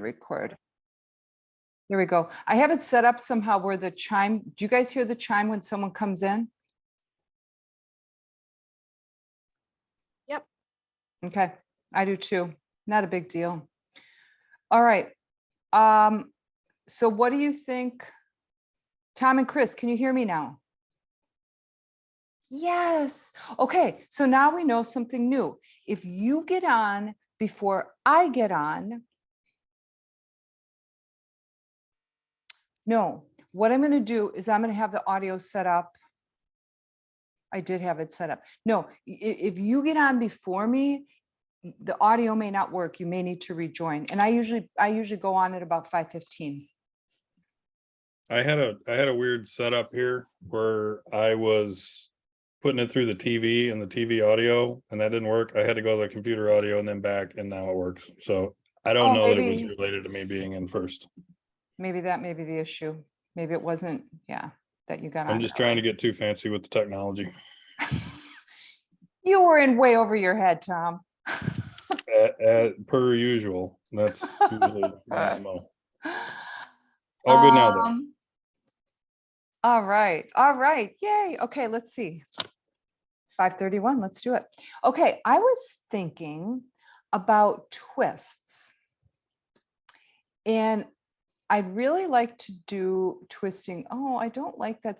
record. Here we go. I have it set up somehow where the chime, do you guys hear the chime when someone comes in? Yep. Okay, I do too. Not a big deal. All right. So what do you think? Tom and Chris, can you hear me now? Yes. Okay, so now we know something new. If you get on before I get on, no, what I'm going to do is I'm going to have the audio set up. I did have it set up. No, if you get on before me, the audio may not work. You may need to rejoin. And I usually go on at about 5:15. I had a weird setup here where I was putting it through the TV and the TV audio, and that didn't work. I had to go to the computer audio and then back, and now it works. So I don't know that it was related to me being in first. Maybe that may be the issue. Maybe it wasn't, yeah, that you got on. I'm just trying to get too fancy with the technology. You were in way over your head, Tom. Per usual. That's usually my MO. All good now, though. All right. All right. Yay. Okay, let's see. 5:31. Let's do it. Okay, I was thinking about twists. And I'd really like to do twisting. Oh, I don't like that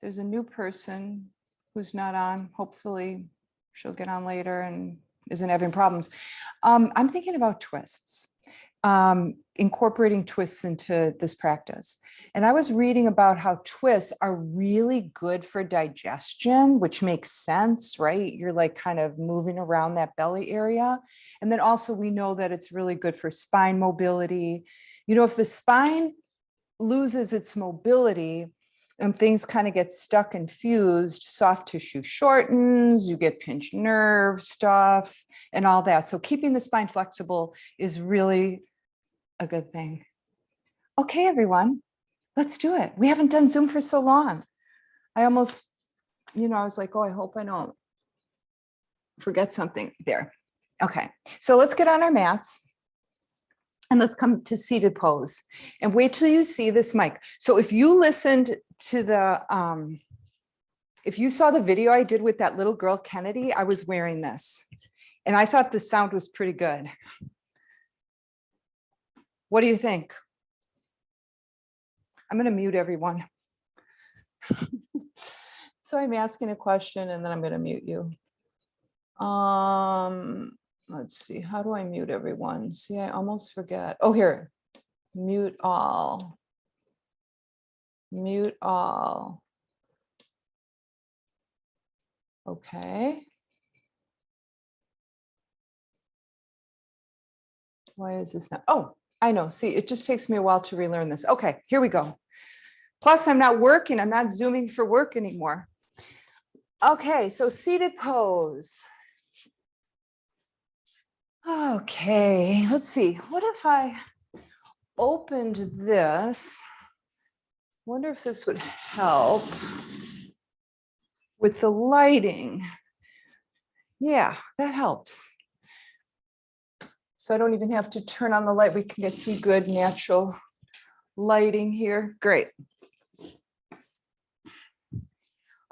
there's a new person who's not on. Hopefully she'll get on later and isn't having problems. I'm thinking about twists, incorporating twists into this practice. And I was reading about how twists are really good for digestion, which makes sense, right? You're like kind of moving around that belly area. And then also we know that it's really good for spine mobility. You know, if the spine loses its mobility and things kind of get stuck and fused, soft tissue shortens, you get pinched nerve stuff and all that. So keeping the spine flexible is really a good thing. Okay, everyone, let's do it. We haven't done Zoom for so long. I almost, I was like, oh, I hope I don't forget something there. Okay, so let's get on our mats. And let's come to seated pose and wait till you see this mic. So if you listened to if you saw the video I did with that little girl, Kennedy, I was wearing this and I thought the sound was pretty good. What do you think? I'm going to mute everyone. So I'm asking a question and then I'm going to mute you. Let's see, how do I mute everyone? See, I almost forget. Oh, here, mute all. Mute all. Okay. Why is this not? Oh, I know. See, it just takes me a while to relearn this. Okay, here we go. Plus, I'm not working. I'm not Zooming for work anymore. Okay, so seated pose. Okay, let's see. What if I opened this? Wonder if this would help with the lighting. Yeah, that helps. So I don't even have to turn on the light. We can get some good natural lighting here. Great.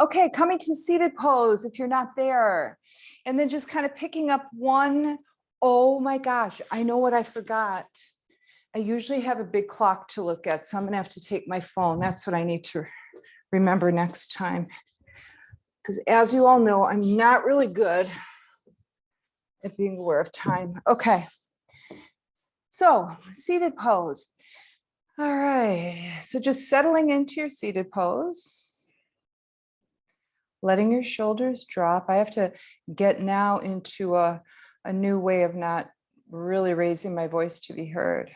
Okay, coming to seated pose if you're not there. And then just kind of picking up one. Oh my gosh, I know what I forgot. I usually have a big clock to look at, so I'm gonna have to take my phone. That's what I need to remember next time. Because as you all know, I'm not really good at being aware of time. Okay, so seated pose. All right, so just settling into your seated pose. Letting your shoulders drop. I have to get now into a new way of not really raising my voice to be heard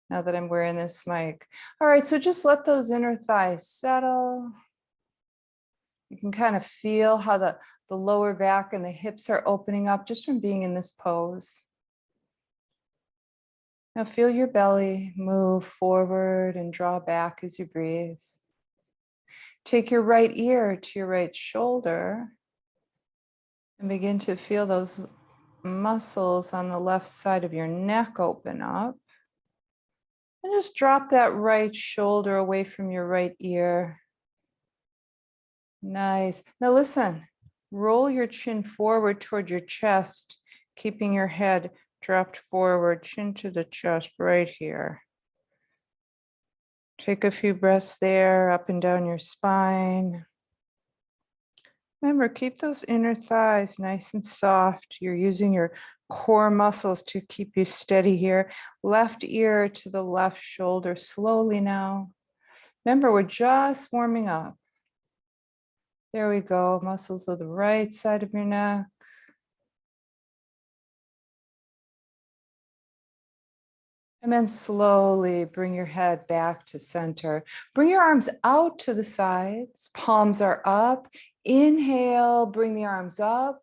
now that I'm wearing this mic. All right, so just let those inner thighs settle. You can kind of feel how the lower back and the hips are opening up just from being in this pose. Now feel your belly move forward and draw back as you breathe. Take your right ear to your right shoulder and begin to feel those muscles on the left side of your neck open up. And just drop that right shoulder away from your right ear. Nice. Now listen, roll your chin forward toward your chest, keeping your head dropped forward, chin to the chest right here. Take a few breaths there, up and down your spine. Remember, keep those inner thighs nice and soft. You're using your core muscles to keep you steady here. Left ear to the left shoulder slowly now. Remember, we're just warming up. There we go. Muscles of the right side of your neck. And then slowly bring your head back to center. Bring your arms out to the sides. Palms are up. Inhale, bring the arms up.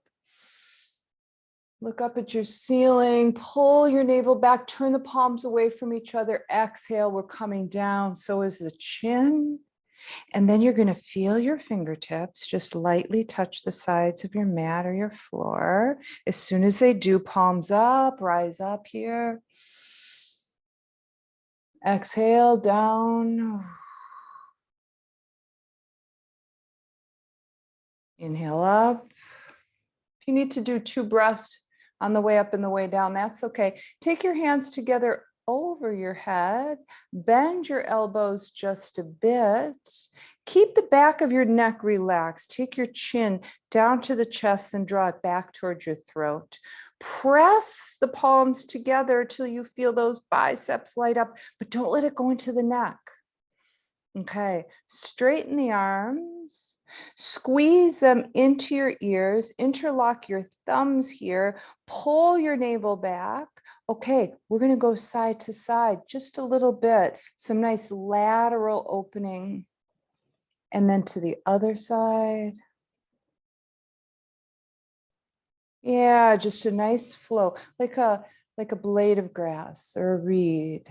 Look up at your ceiling. Pull your navel back. Turn the palms away from each other. Exhale, we're coming down. So is the chin. And then you're going to feel your fingertips just lightly touch the sides of your mat or your floor. As soon as they do, palms up, rise up here. Exhale down. Inhale up. If you need to do 2 breaths on the way up and the way down, that's okay. Take your hands together over your head. Bend your elbows just a bit. Keep the back of your neck relaxed. Take your chin down to the chest and draw it back towards your throat. Press the palms together till you feel those biceps light up, but don't let it go into the neck. Okay, straighten the arms, squeeze them into your ears, interlock your thumbs here, pull your navel back. Okay, we're going to go side to side just a little bit, some nice lateral opening, and then to the other side. Yeah, just a nice flow, like a blade of grass or a reed.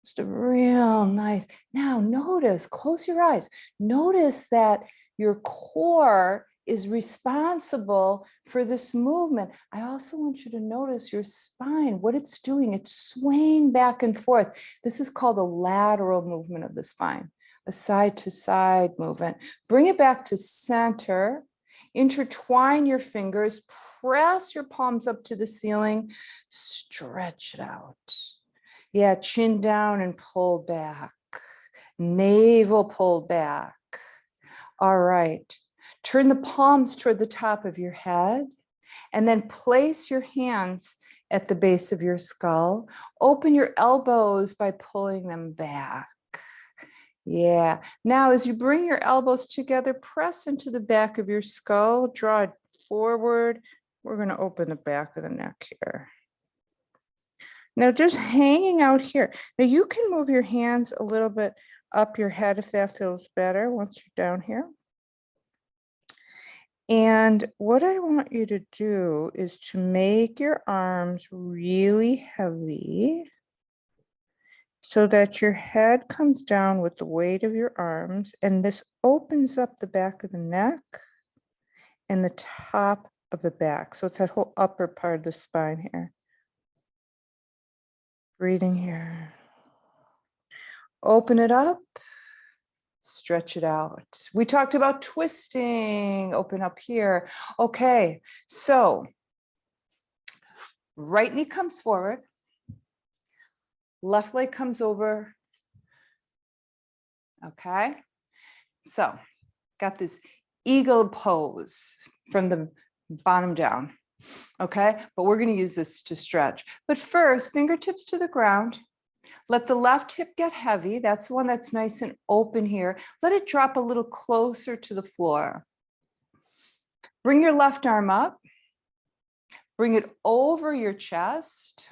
Just a real nice. Now notice, close your eyes. Notice that your core is responsible for this movement. I also want you to notice your spine, what it's doing. It's swaying back and forth. This is called a lateral movement of the spine, a side to side movement. Bring it back to center. Intertwine your fingers, press your palms up to the ceiling, stretch it out. Yeah, chin down and pull back. Navel pulled back. All right. Turn the palms toward the top of your head and then place your hands at the base of your skull. Open your elbows by pulling them back. Yeah. Now, as you bring your elbows together, press into the back of your skull, draw it forward. We're going to open the back of the neck here. Now, just hanging out here. Now, you can move your hands a little bit up your head if that feels better once you're down here. And what I want you to do is to make your arms really heavy, so that your head comes down with the weight of your arms, and this opens up the back of the neck and the top of the back. So it's that whole upper part of the spine here. Breathing here. Open it up, stretch it out. We talked about twisting, open up here. Okay, so right knee comes forward. Left leg comes over. Okay, so got this eagle pose from the bottom down. Okay, but we're going to use this to stretch. But first, fingertips to the ground. Let the left hip get heavy. That's the one that's nice and open here. Let it drop a little closer to the floor. Bring your left arm up. Bring it over your chest.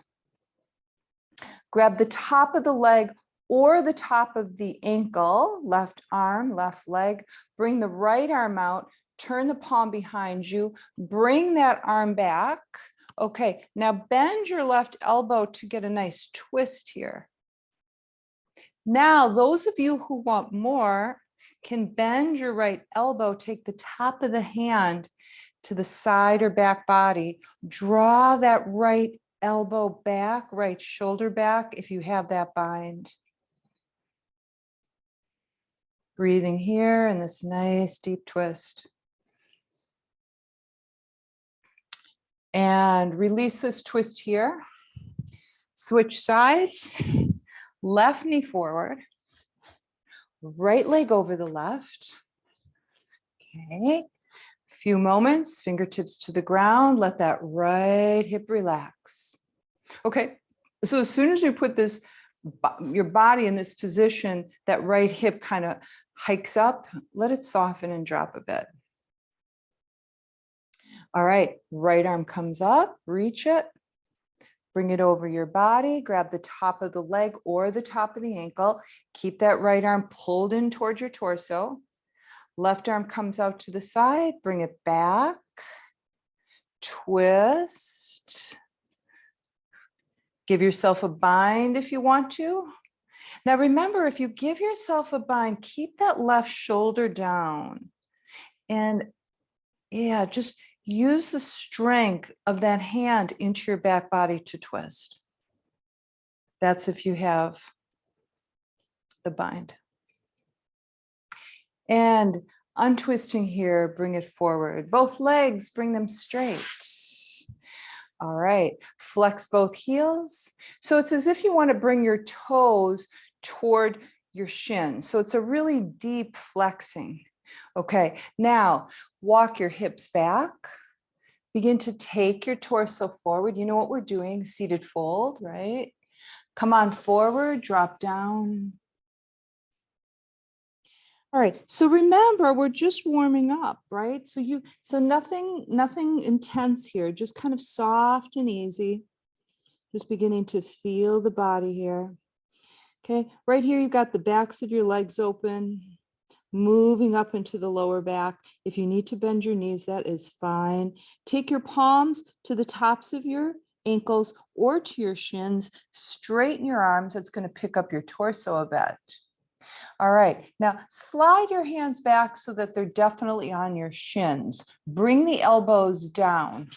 Grab the top of the leg or the top of the ankle, left arm, left leg. Bring the right arm out, turn the palm behind you, bring that arm back. Okay, now bend your left elbow to get a nice twist here. Now, those of you who want more can bend your right elbow, take the top of the hand to the side or back body. Draw that right elbow back, right shoulder back if you have that bind. Breathing here in this nice deep twist. And release this twist here. Switch sides, left knee forward, right leg over the left. Okay, few moments, fingertips to the ground, let that right hip relax. Okay, so as soon as you put this, your body in this position, that right hip kind of hikes up, let it soften and drop a bit. All right, right arm comes up, reach it. Bring it over your body, grab the top of the leg or the top of the ankle. Keep that right arm pulled in towards your torso. Left arm comes out to the side, bring it back. Twist. Give yourself a bind if you want to. Now remember, if you give yourself a bind, keep that left shoulder down. And yeah, just use the strength of that hand into your back body to twist. That's if you have the bind. And untwisting here, bring it forward. Both legs, bring them straight. All right, flex both heels. So it's as if you want to bring your toes toward your shins. So it's a really deep flexing. Okay, now walk your hips back. Begin to take your torso forward. You know what we're doing, seated fold, right? Come on forward, drop down. All right, so remember, we're just warming up, right? So nothing intense here, just kind of soft and easy. Just beginning to feel the body here. Okay, right here, you've got the backs of your legs open, moving up into the lower back. If you need to bend your knees, that is fine. Take your palms to the tops of your ankles or to your shins. Straighten your arms. That's going to pick up your torso a bit. All right, now slide your hands back so that they're definitely on your shins. Bring the elbows down.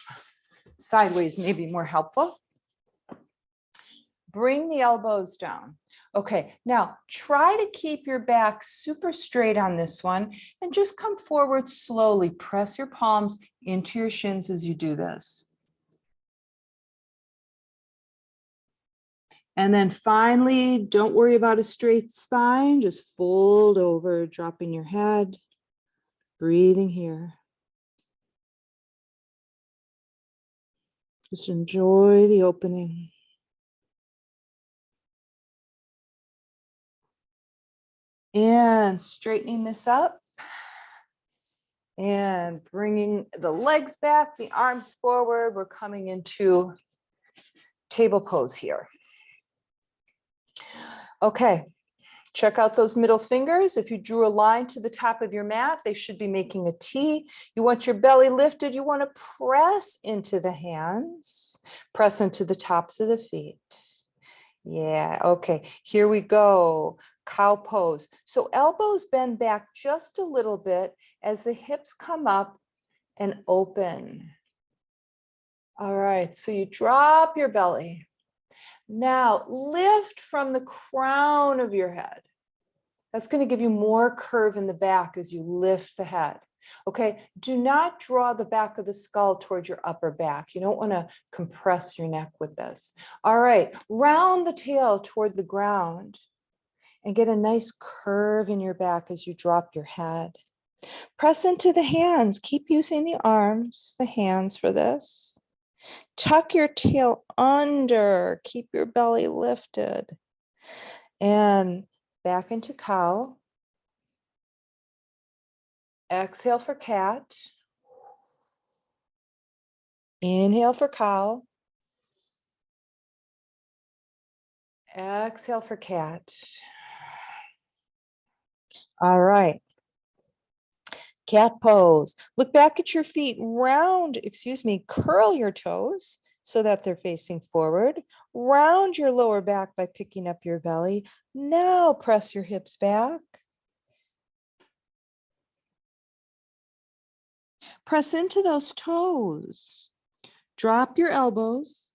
Sideways may be more helpful. Bring the elbows down. Okay, now try to keep your back super straight on this one and just come forward slowly. Press your palms into your shins as you do this. And then finally, don't worry about a straight spine, just fold over, dropping your head, breathing here. Just enjoy the opening. And straightening this up. And bringing the legs back, the arms forward. We're coming into table pose here. Okay, check out those middle fingers. If you drew a line to the top of your mat, they should be making a T. You want your belly lifted. You want to press into the hands, press into the tops of the feet. Yeah, okay, here we go. Cow pose. So elbows bend back just a little bit as the hips come up and open. All right, so you drop your belly. Now lift from the crown of your head. That's going to give you more curve in the back as you lift the head. Okay, do not draw the back of the skull towards your upper back. You don't want to compress your neck with this. All right, round the tail toward the ground and get a nice curve in your back as you drop your head. Press into the hands. Keep using the arms, the hands for this. Tuck your tail under. Keep your belly lifted. And back into cow. Exhale for cat. Inhale for cow. Exhale for cat. All right. Cat pose. Look back at your feet. Curl your toes so that they're facing forward. Round your lower back by picking up your belly. Now press your hips back. Press into those toes. Drop your elbows.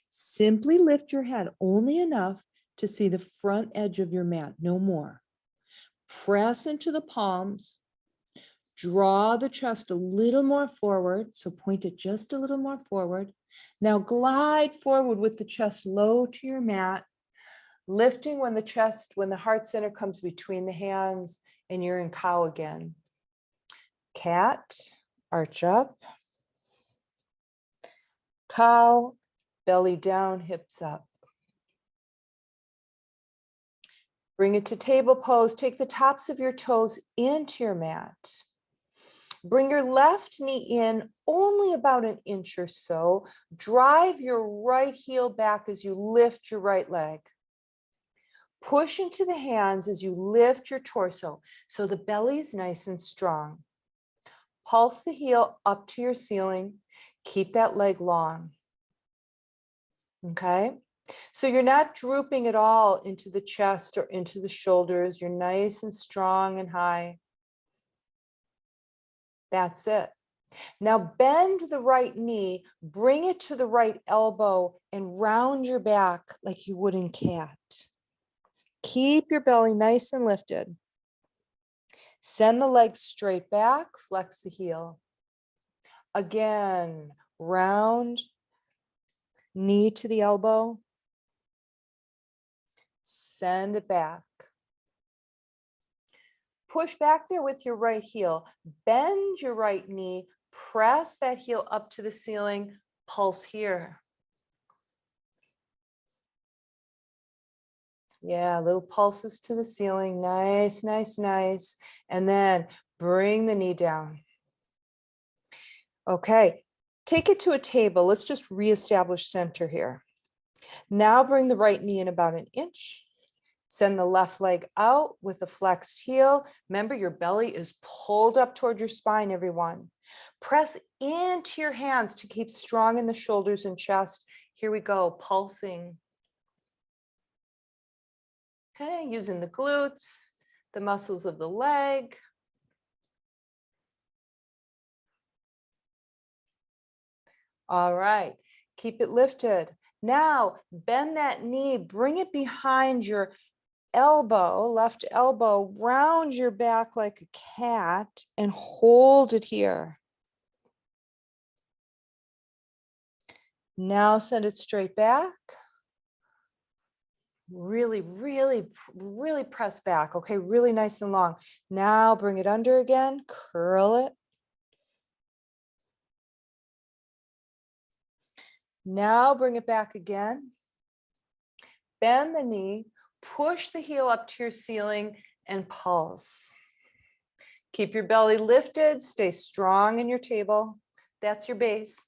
Simply lift your head only enough to see the front edge of your mat, no more. Press into the palms. Draw the chest a little more forward, so point it just a little more forward. Now glide forward with the chest low to your mat, lifting when the heart center comes between the hands and you're in cow again. Cat, arch up. Cow, belly down, hips up. Bring it to table pose. Take the tops of your toes into your mat. Bring your left knee in only about an inch or so. Drive your right heel back as you lift your right leg. Push into the hands as you lift your torso so the belly is nice and strong. Pulse the heel up to your ceiling. Keep that leg long. Okay? So you're not drooping at all into the chest or into the shoulders. You're nice and strong and high. That's it. Now bend the right knee, bring it to the right elbow, and round your back like you would in cat. Keep your belly nice and lifted. Send the legs straight back, flex the heel. Again, round, knee to the elbow. Send it back. Push back there with your right heel. Bend your right knee. Press that heel up to the ceiling. Pulse here. Yeah, little pulses to the ceiling. Nice, nice, nice. And then bring the knee down. Okay, take it to a table. Let's just reestablish center here. Now bring the right knee in about an inch. Send the left leg out with a flexed heel. Remember, your belly is pulled up toward your spine, everyone. Press into your hands to keep strong in the shoulders and chest. Here we go, pulsing. Okay, using the glutes, the muscles of the leg. All right, keep it lifted. Now, bend that knee, bring it behind your elbow, left elbow, round your back like a cat and hold it here. Now send it straight back. Really, really, really press back. Okay, really nice and long. Now bring it under again, curl it. Now bring it back again. Bend the knee, push the heel up to your ceiling and pulse. Keep your belly lifted, stay strong in your table. That's your base.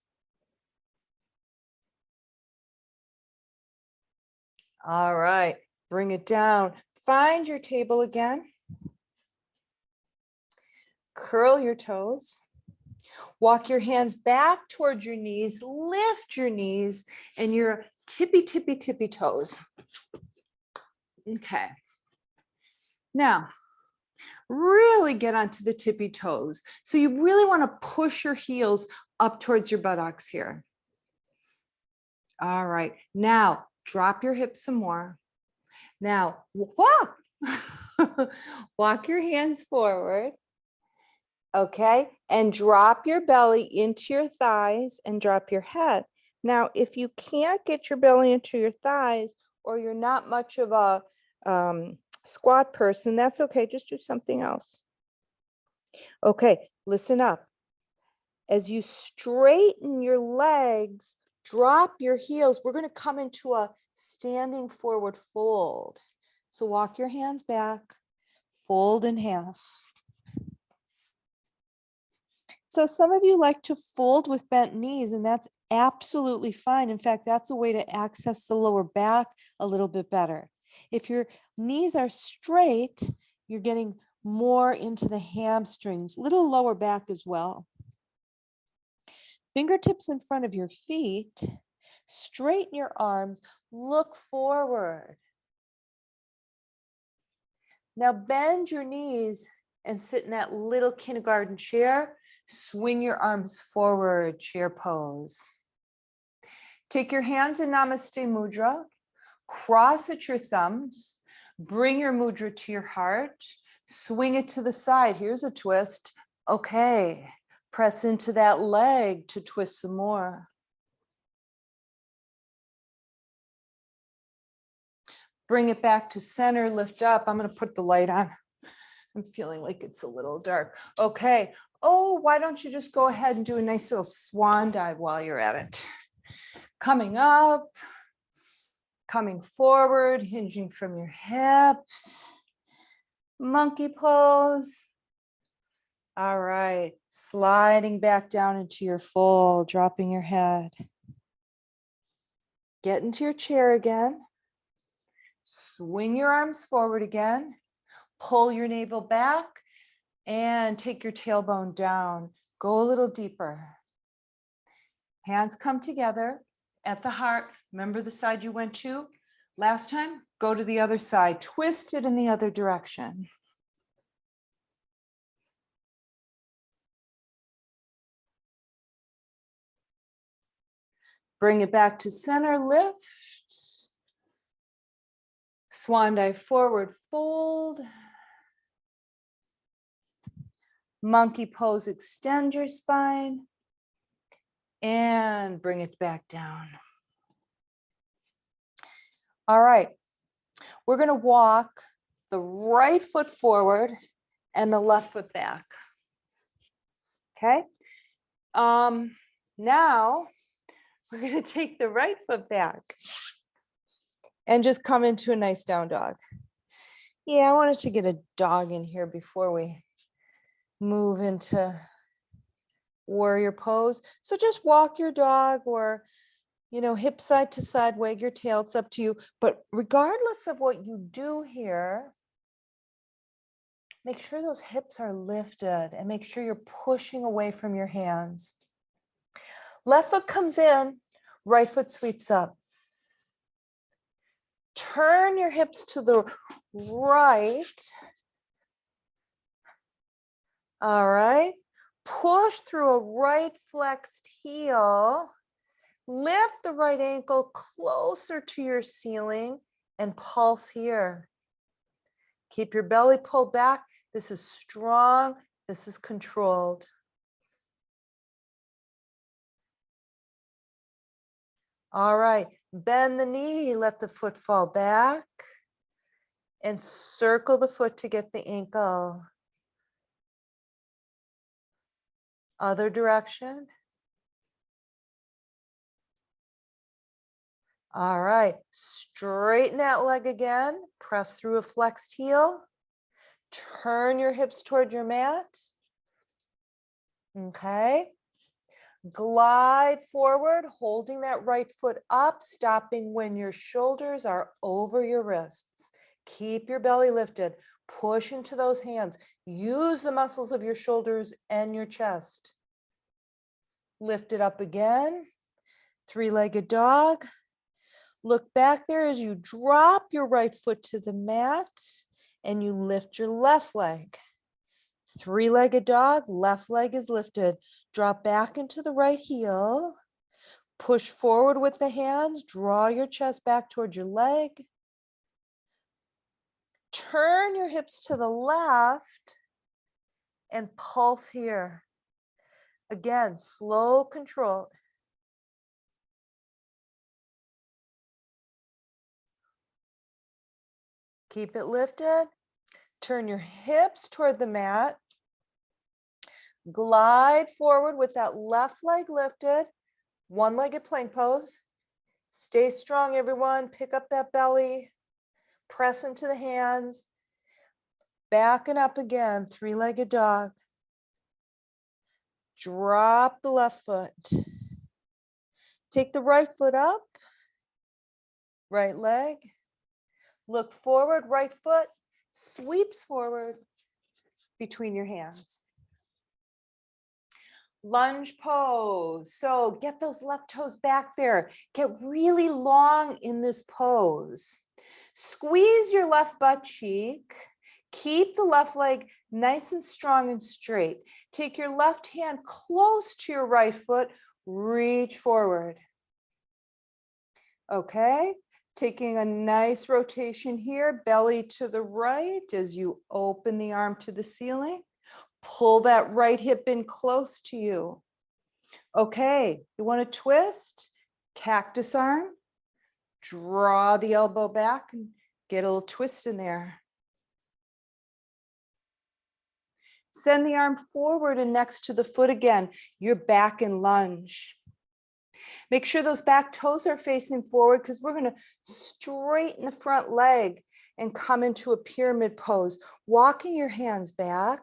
All right, bring it down. Find your table again. Curl your toes. Walk your hands back towards your knees, lift your knees and your tippy, tippy, tippy toes. Okay. Now, really get onto the tippy toes. So you really want to push your heels up towards your buttocks here. All right. Now, drop your hips some more. Now, walk. Walk your hands forward. Okay, and drop your belly into your thighs and drop your head. Now, if you can't get your belly into your thighs or you're not much of a squat person, that's okay. Just do something else. Okay, listen up. As you straighten your legs, drop your heels. We're going to come into a standing forward fold. So walk your hands back, fold in half. So some of you like to fold with bent knees, and that's absolutely fine. In fact, that's a way to access the lower back a little bit better. If your knees are straight, you're getting more into the hamstrings, little lower back as well. Fingertips in front of your feet, straighten your arms, look forward. Now bend your knees and sit in that little kindergarten chair. Swing your arms forward, chair pose. Take your hands in Namaste Mudra, cross at your thumbs, bring your mudra to your heart, swing it to the side. Here's a twist. Okay, press into that leg to twist some more. Bring it back to center, lift up. I'm going to put the light on. I'm feeling like it's a little dark. Okay. Oh, why don't you just go ahead and do a nice little swan dive while you're at it? Coming up, coming forward, hinging from your hips. Monkey pose. All right. Sliding back down into your fold, dropping your head. Get into your chair again. Swing your arms forward again. Pull your navel back and take your tailbone down. Go a little deeper. Hands come together at the heart. Remember the side you went to last time? Go to the other side. Twist it in the other direction. Bring it back to center, lift. Swan dive forward, fold. Monkey pose, extend your spine. And bring it back down. All right, we're gonna walk the right foot forward and the left foot back. Okay, now we're gonna take the right foot back and just come into a nice down dog. Yeah, I wanted to get a dog in here before we move into warrior pose. So just walk your dog or, hip side to side, wag your tail, it's up to you. But regardless of what you do here, make sure those hips are lifted and make sure you're pushing away from your hands. Left foot comes in, right foot sweeps up. Turn your hips to the right. All right. Push through a right flexed heel. Lift the right ankle closer to your ceiling and pulse here. Keep your belly pulled back. This is strong. This is controlled. All right. Bend the knee, let the foot fall back and circle the foot to get the ankle. Other direction. All right, straighten that leg again, press through a flexed heel, turn your hips toward your mat. Okay, glide forward, holding that right foot up, stopping when your shoulders are over your wrists. Keep your belly lifted, push into those hands. Use the muscles of your shoulders and your chest. Lift it up again, three-legged dog. Look back there as you drop your right foot to the mat and you lift your left leg. Three-legged dog, left leg is lifted. Drop back into the right heel. Push forward with the hands. Draw your chest back toward your leg. Turn your hips to the left and pulse here. Again, slow, controlled. Keep it lifted. Turn your hips toward the mat. Glide forward with that left leg lifted. One-legged plank pose. Stay strong, everyone. Pick up that belly. Press into the hands. Back and up again. Three-legged dog. Drop the left foot. Take the right foot up. Right leg. Look forward, right foot sweeps forward between your hands. Lunge pose. So get those left toes back there. Get really long in this pose. Squeeze your left butt cheek. Keep the left leg nice and strong and straight. Take your left hand close to your right foot, reach forward. Okay, taking a nice rotation here, belly to the right as you open the arm to the ceiling. Pull that right hip in close to you. Okay, you want to twist? Cactus arm. Draw the elbow back and get a little twist in there. Send the arm forward and next to the foot again. You're back in lunge. Make sure those back toes are facing forward because we're going to straighten the front leg and come into a pyramid pose. Walking your hands back,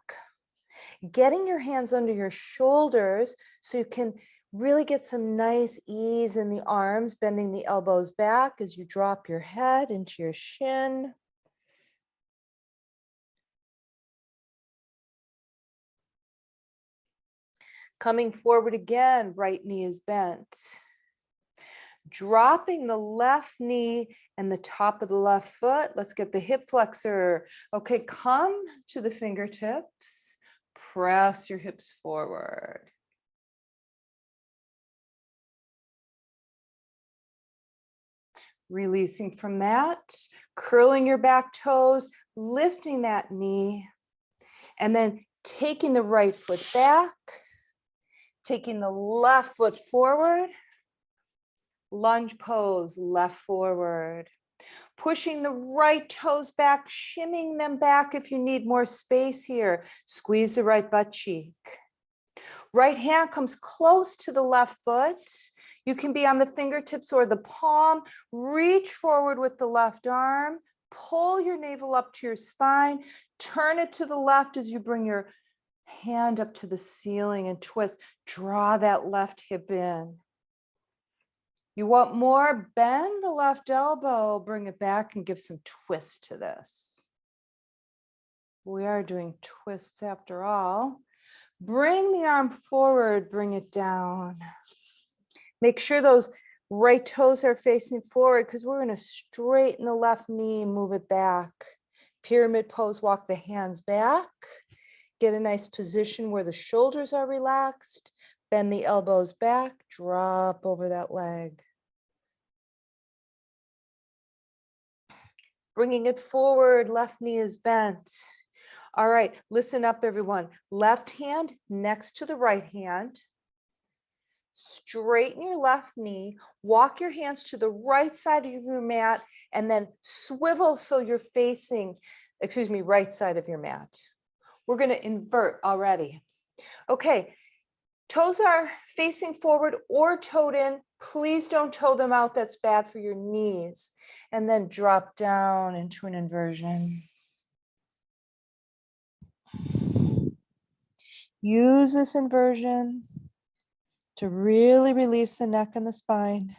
getting your hands under your shoulders so you can really get some nice ease in the arms, bending the elbows back as you drop your head into your shin. Coming forward again, right knee is bent. Dropping the left knee and the top of the left foot. Let's get the hip flexor. Okay, come to the fingertips. Press your hips forward. Releasing from that, curling your back toes, lifting that knee, and then taking the right foot back, taking the left foot forward, lunge pose, left forward, pushing the right toes back, shimming them back if you need more space here. Squeeze the right butt cheek. Right hand comes close to the left foot. You can be on the fingertips or the palm. Reach forward with the left arm. Pull your navel up to your spine. Turn it to the left as you bring your hand up to the ceiling and twist. Draw that left hip in. You want more? Bend the left elbow, bring it back and give some twist to this. We are doing twists after all. Bring the arm forward, bring it down. Make sure those right toes are facing forward because we're going to straighten the left knee, move it back. Pyramid pose, walk the hands back. Get a nice position where the shoulders are relaxed. Bend the elbows back, drop over that leg. Bringing it forward, left knee is bent. All right, listen up everyone. Left hand next to the right hand. Straighten your left knee, walk your hands to the right side of your mat, and then swivel so you're facing, right side of your mat. We're going to invert already. Okay, toes are facing forward or toed in. Please don't toe them out. That's bad for your knees. And then drop down into an inversion. Use this inversion to really release the neck and the spine.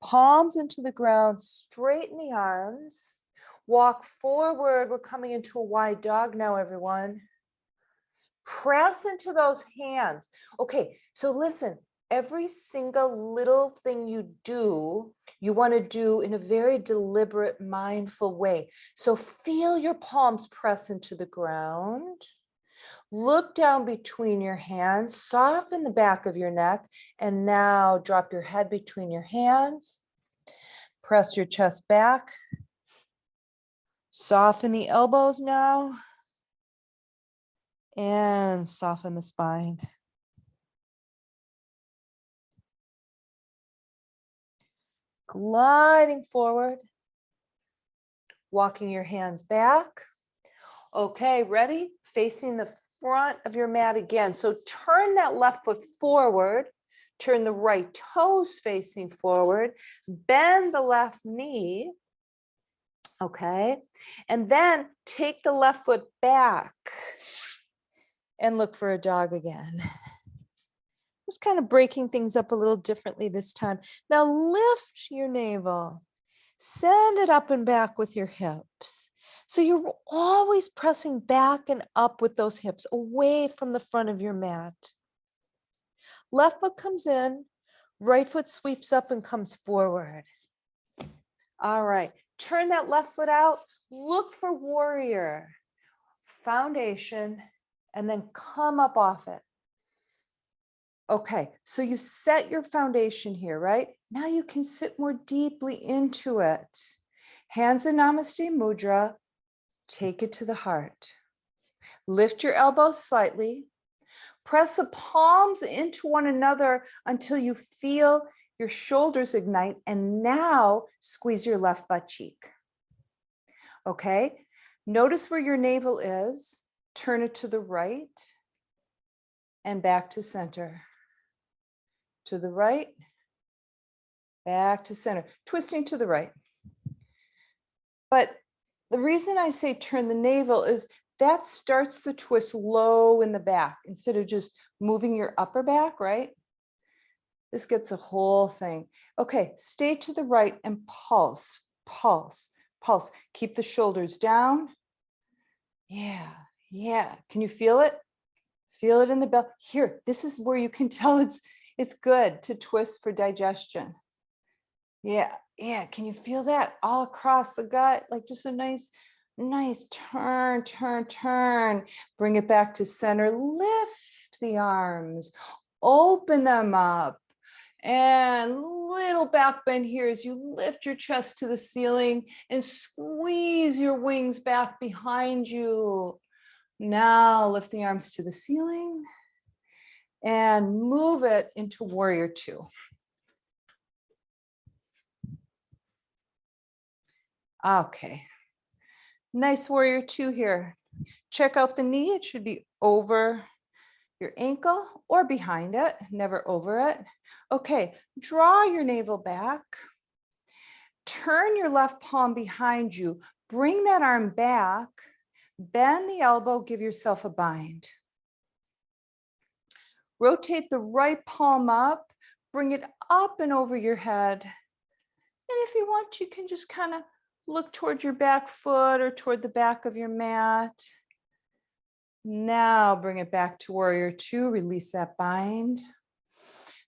Palms into the ground, straighten the arms. Walk forward. We're coming into a wide dog now, everyone. Press into those hands. Okay, so listen, every single little thing you do, you want to do in a very deliberate, mindful way. So feel your palms press into the ground. Look down between your hands, soften the back of your neck, and now drop your head between your hands. Press your chest back. Soften the elbows now. And soften the spine. Gliding forward. Walking your hands back. Okay, ready? Facing the front of your mat again. So turn that left foot forward. Turn the right toes facing forward. Bend the left knee. Okay, and then take the left foot back. And look for a dog again. Just kind of breaking things up a little differently this time. Now lift your navel. Send it up and back with your hips. So you're always pressing back and up with those hips away from the front of your mat. Left foot comes in, right foot sweeps up and comes forward. All right, turn that left foot out, look for warrior, foundation, and then come up off it. Okay, so you set your foundation here, right? Now you can sit more deeply into it. Hands in Namaste Mudra, take it to the heart. Lift your elbows slightly. Press the palms into one another until you feel your shoulders ignite, and now squeeze your left butt cheek. Okay, notice where your navel is, turn it to the right and back to center. To the right, back to center, twisting to the right. But the reason I say turn the navel is that starts the twist low in the back instead of just moving your upper back, right? This gets a whole thing. Okay, stay to the right and pulse, pulse, pulse. Keep the shoulders down. Yeah, yeah. Can you feel it? Feel it in the belly. Here, this is where you can tell it's good to twist for digestion. Yeah, yeah. Can you feel that all across the gut? Like just a nice turn, turn, turn. Bring it back to center. Lift the arms, open them up. And little back bend here as you lift your chest to the ceiling and squeeze your wings back behind you. Now lift the arms to the ceiling and move it into warrior two. Okay, nice warrior two here. Check out the knee, it should be over your ankle or behind it, never over it. Okay, draw your navel back. Turn your left palm behind you. Bring that arm back. Bend the elbow, give yourself a bind. Rotate the right palm up. Bring it up and over your head. And if you want, you can just kind of look toward your back foot or toward the back of your mat. Now bring it back to warrior two, release that bind.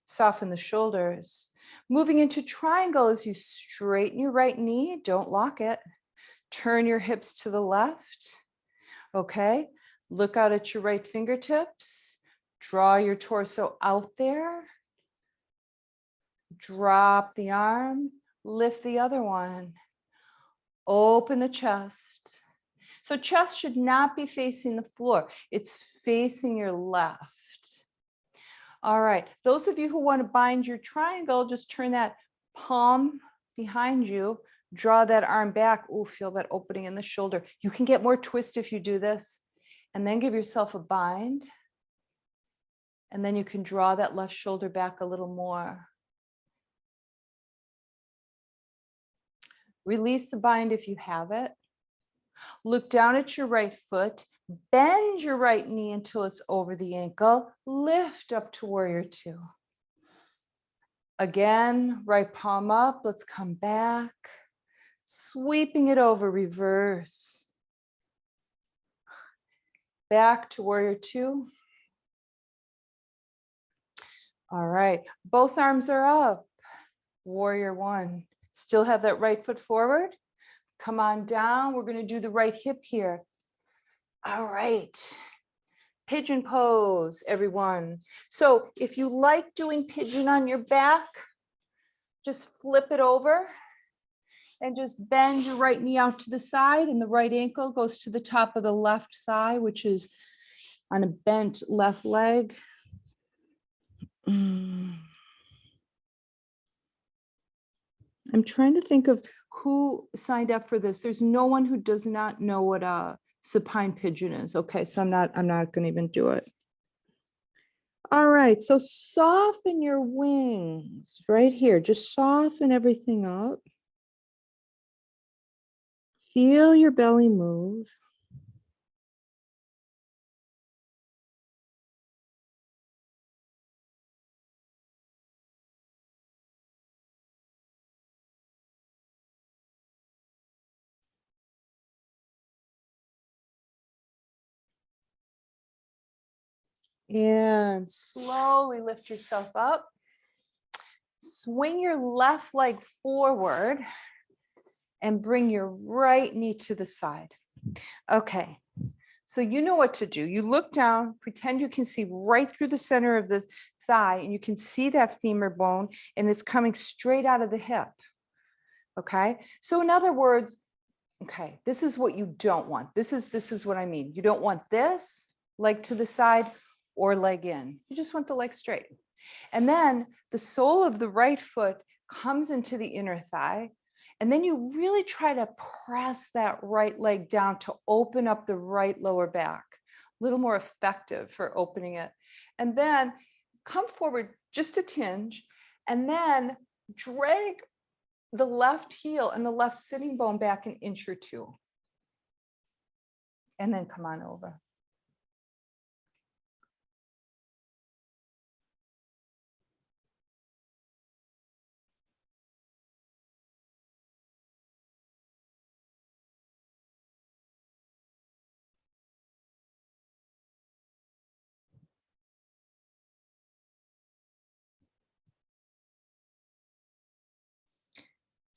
Soften the shoulders. Moving into triangle as you straighten your right knee, don't lock it. Turn your hips to the left. Okay, look out at your right fingertips. Draw your torso out there. Drop the arm, lift the other one. Open the chest. So chest should not be facing the floor. It's facing your left. All right, those of you who want to bind your triangle, just turn that palm behind you, draw that arm back. Oh, feel that opening in the shoulder. You can get more twist if you do this. And then give yourself a bind. And then you can draw that left shoulder back a little more. Release the bind if you have it. Look down at your right foot, bend your right knee until it's over the ankle, lift up to warrior two. Again, right palm up, let's come back, sweeping it over, reverse. Back to warrior two. All right, both arms are up, warrior one. Still have that right foot forward. Come on down. We're going to do the right hip here. All right. Pigeon pose, everyone. So if you like doing pigeon on your back, just flip it over and just bend your right knee out to the side, and the right ankle goes to the top of the left thigh, which is on a bent left leg. I'm trying to think of who signed up for this. There's no one who does not know what a supine pigeon is. Okay, so I'm not going to even do it. All right, so soften your wings right here. Just soften everything up. Feel your belly move. And slowly lift yourself up. Swing your left leg forward. and bring your right knee to the side. Okay, so you know what to do. You look down, pretend you can see right through the center of the thigh, and you can see that femur bone, and it's coming straight out of the hip. Okay, so in other words, okay, this is what you don't want. This is what I mean. You don't want this leg to the side or leg in. You just want the leg straight. And then the sole of the right foot comes into the inner thigh. And then you really try to press that right leg down to open up the right lower back. A little more effective for opening it. And then come forward just a tinge, and then drag the left heel and the left sitting bone back an inch or two. And then come on over.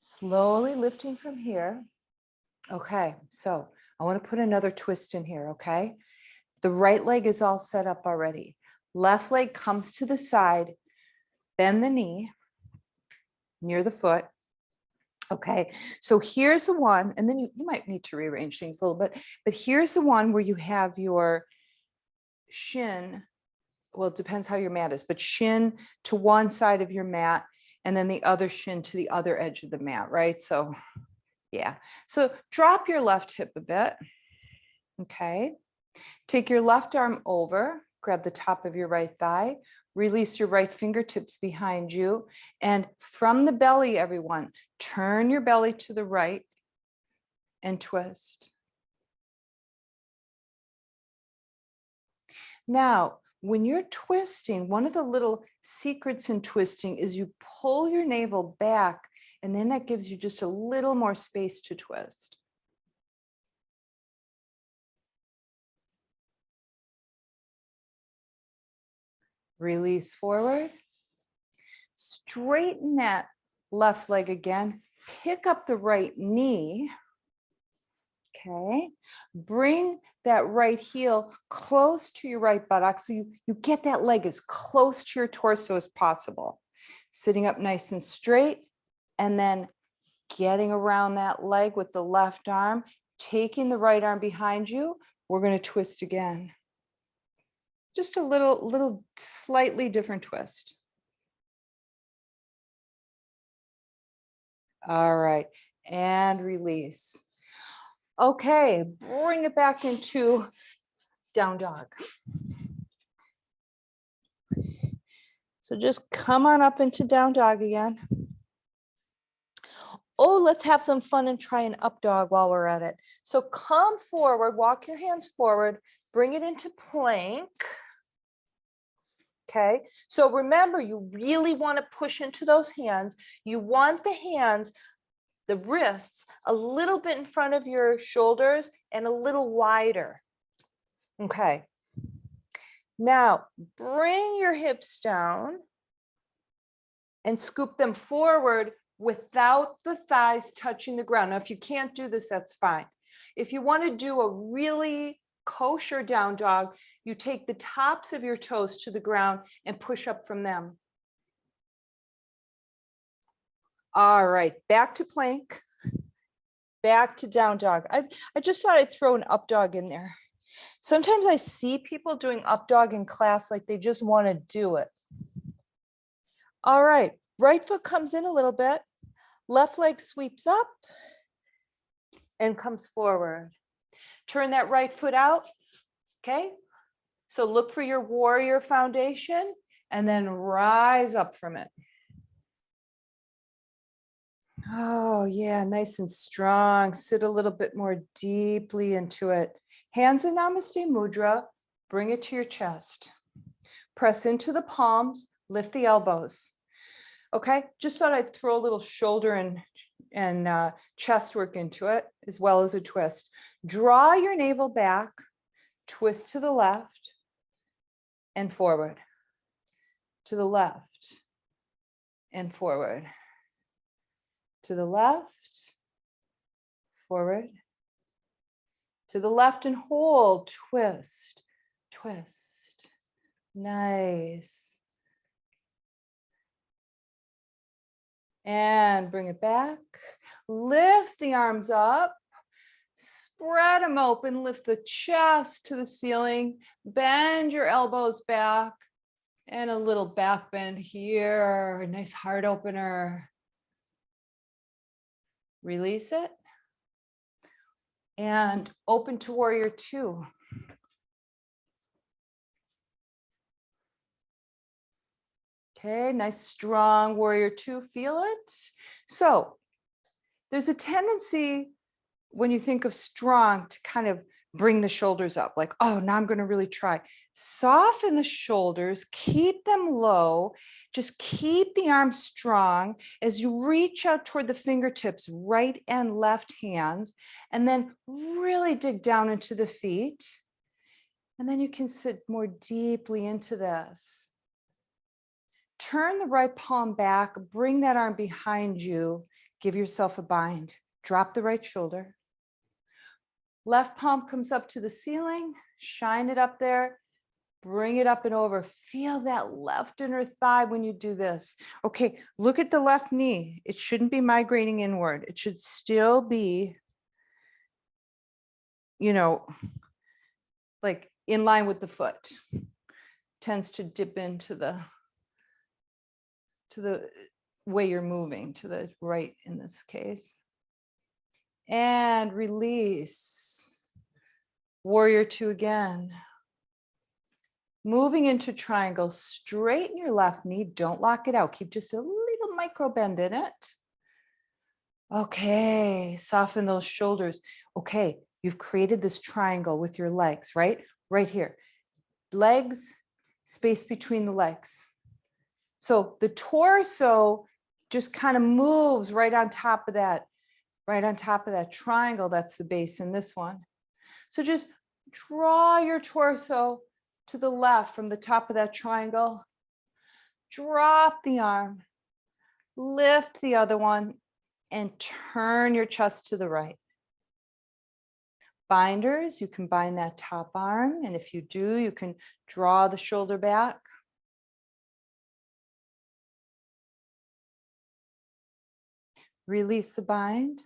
Slowly lifting from here. Okay, so I want to put another twist in here, okay? The right leg is all set up already. Left leg comes to the side, bend the knee near the foot. Okay, so here's the one, and then you might need to rearrange things a little bit, but here's the one where you have your shin, well, it depends how your mat is, but shin to one side of your mat, and then the other shin to the other edge of the mat, right? So yeah, so drop your left hip a bit. Okay, take your left arm over, grab the top of your right thigh, release your right fingertips behind you, and from the belly, everyone, turn your belly to the right and twist. Now, when you're twisting, one of the little secrets in twisting is you pull your navel back, and then that gives you just a little more space to twist. Release forward. Straighten that left leg again. Pick up the right knee. Okay. Bring that right heel close to your right buttock so you get that leg as close to your torso as possible. Sitting up nice and straight, and then getting around that leg with the left arm, taking the right arm behind you. We're going to twist again. Just a little slightly different twist. All right, and release. Okay, bring it back into down dog. So just come on up into down dog again. Oh, let's have some fun and try an up dog while we're at it. So come forward, walk your hands forward, bring it into plank. Okay, so remember, you really want to push into those hands. You want the hands, the wrists, a little bit in front of your shoulders and a little wider. Okay, now bring your hips down and scoop them forward without the thighs touching the ground. Now, if you can't do this, that's fine. If you want to do a really kosher down dog, you take the tops of your toes to the ground and push up from them. All right, back to plank, back to down dog. I just thought I'd throw an up dog in there. Sometimes I see people doing up dog in class like they just want to do it. All right, right foot comes in a little bit, left leg sweeps up and comes forward. Turn that right foot out, okay? So look for your warrior foundation and then rise up from it. Oh yeah, nice and strong. Sit a little bit more deeply into it. Hands in Namaste Mudra, bring it to your chest. Press into the palms, lift the elbows. Okay, just thought I'd throw a little shoulder and chest work into it, as well as a twist. Draw your navel back, twist to the left and forward, to the left and forward, to the left forward. To the left and hold, twist, twist. Nice. And bring it back. Lift the arms up. Spread them open. Lift the chest to the ceiling. Bend your elbows back. And a little back bend here. A nice heart opener. Release it. And open to warrior two. Okay, nice strong warrior two, feel it. So there's a tendency when you think of strong to kind of bring the shoulders up like, oh, now I'm going to really try. Soften the shoulders, keep them low, just keep the arms strong as you reach out toward the fingertips, right and left hands, and then really dig down into the feet. And then you can sit more deeply into this. Turn the right palm back, bring that arm behind you, give yourself a bind, drop the right shoulder. Left palm comes up to the ceiling, shine it up there, bring it up and over. Feel that left inner thigh when you do this. Okay, look at the left knee. It shouldn't be migrating inward. It should still be, you know, like in line with the foot. Tends to dip into the way you're moving, to the right in this case. And release. Warrior two again. Moving into triangle, straighten your left knee, don't lock it out. Keep just a little micro bend in it. Okay, soften those shoulders. Okay, you've created this triangle with your legs, right? Right here. Legs, space between the legs. So the torso just kind of moves right on top of that triangle. That's the base in this one. So just draw your torso to the left from the top of that triangle. Drop the arm, lift the other one, and turn your chest to the right. Binders, you can bind that top arm. And if you do, you can draw the shoulder back. Release the bind.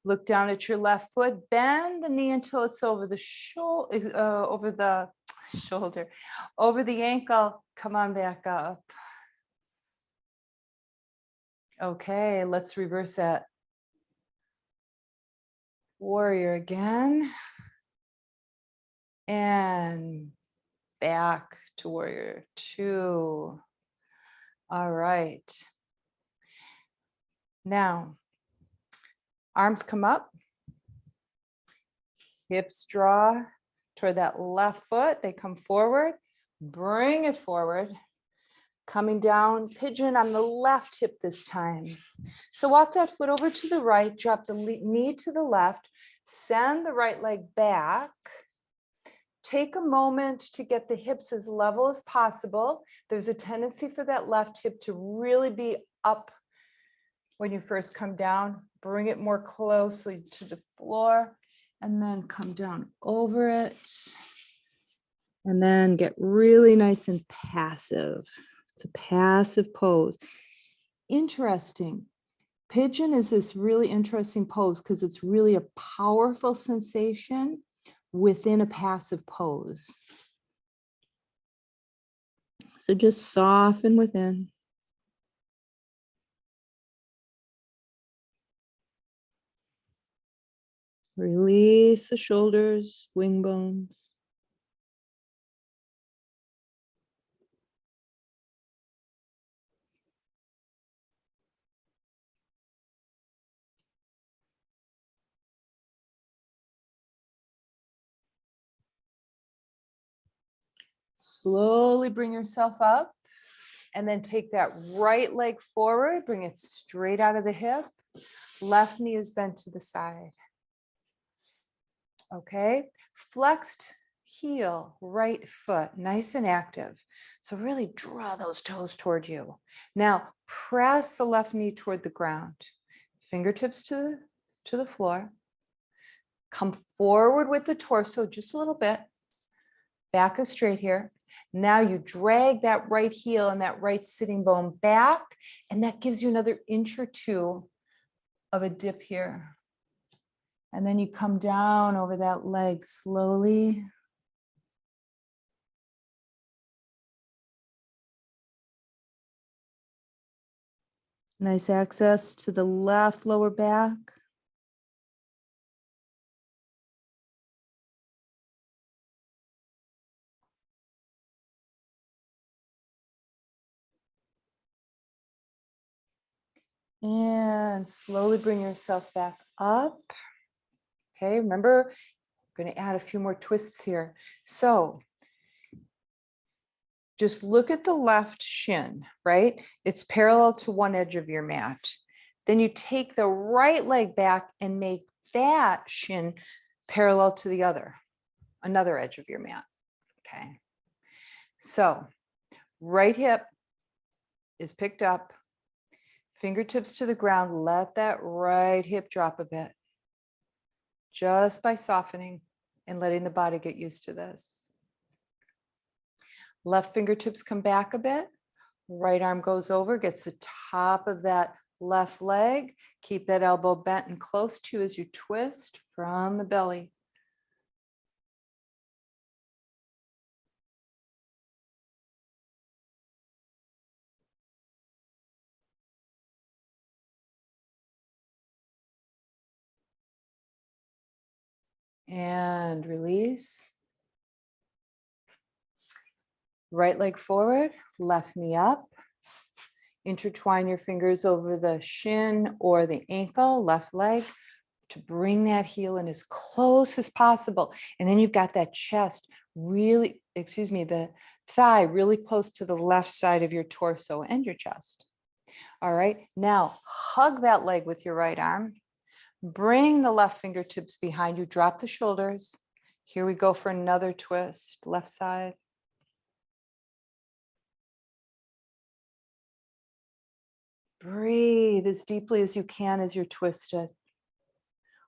Look down at your left foot, bend the knee until it's over the shoulder, over the ankle. Come on back up. Okay, let's reverse that. Warrior again. And back to warrior two. All right. Now, arms come up, hips draw toward that left foot. They come forward, bring it forward, coming down, pigeon on the left hip this time. So walk that foot over to the right, drop the knee to the left, send the right leg back. Take a moment to get the hips as level as possible. There's a tendency for that left hip to really be up when you first come down. Bring it more closely to the floor and then come down over it. And then get really nice and passive. It's a passive pose. Interesting. Pigeon is this really interesting pose because it's really a powerful sensation within a passive pose. So just soften within. Release the shoulders, wing bones. Slowly bring yourself up and then take that right leg forward, bring it straight out of the hip. Left knee is bent to the side. Okay, flexed heel, right foot, nice and active. So really draw those toes toward you. Now press the left knee toward the ground. Fingertips to to the floor. Come forward with the torso just a little bit. Back is straight here. Now you drag that right heel and that right sitting bone back, and that gives you another inch or two of a dip here. And then you come down over that leg slowly. Nice access to the left lower back. And slowly bring yourself back up. Okay, remember, I'm going to add a few more twists here. So just look at the left shin, right? It's parallel to one edge of your mat. Then you take the right leg back and make that shin parallel to the another edge of your mat. Okay. So right hip is picked up, fingertips to the ground. Let that right hip drop a bit just by softening and letting the body get used to this. Left fingertips come back a bit. Right arm goes over, gets the top of that left leg. Keep that elbow bent and close to you as you twist from the belly. And release. Right leg forward, left knee up. Intertwine your fingers over the shin or the ankle, left leg, to bring that heel in as close as possible. And then you've got that chest really, the thigh really close to the left side of your torso and your chest. All right, now hug that leg with your right arm. Bring the left fingertips behind you, drop the shoulders. Here we go for another twist, left side. Breathe as deeply as you can as you're twisted.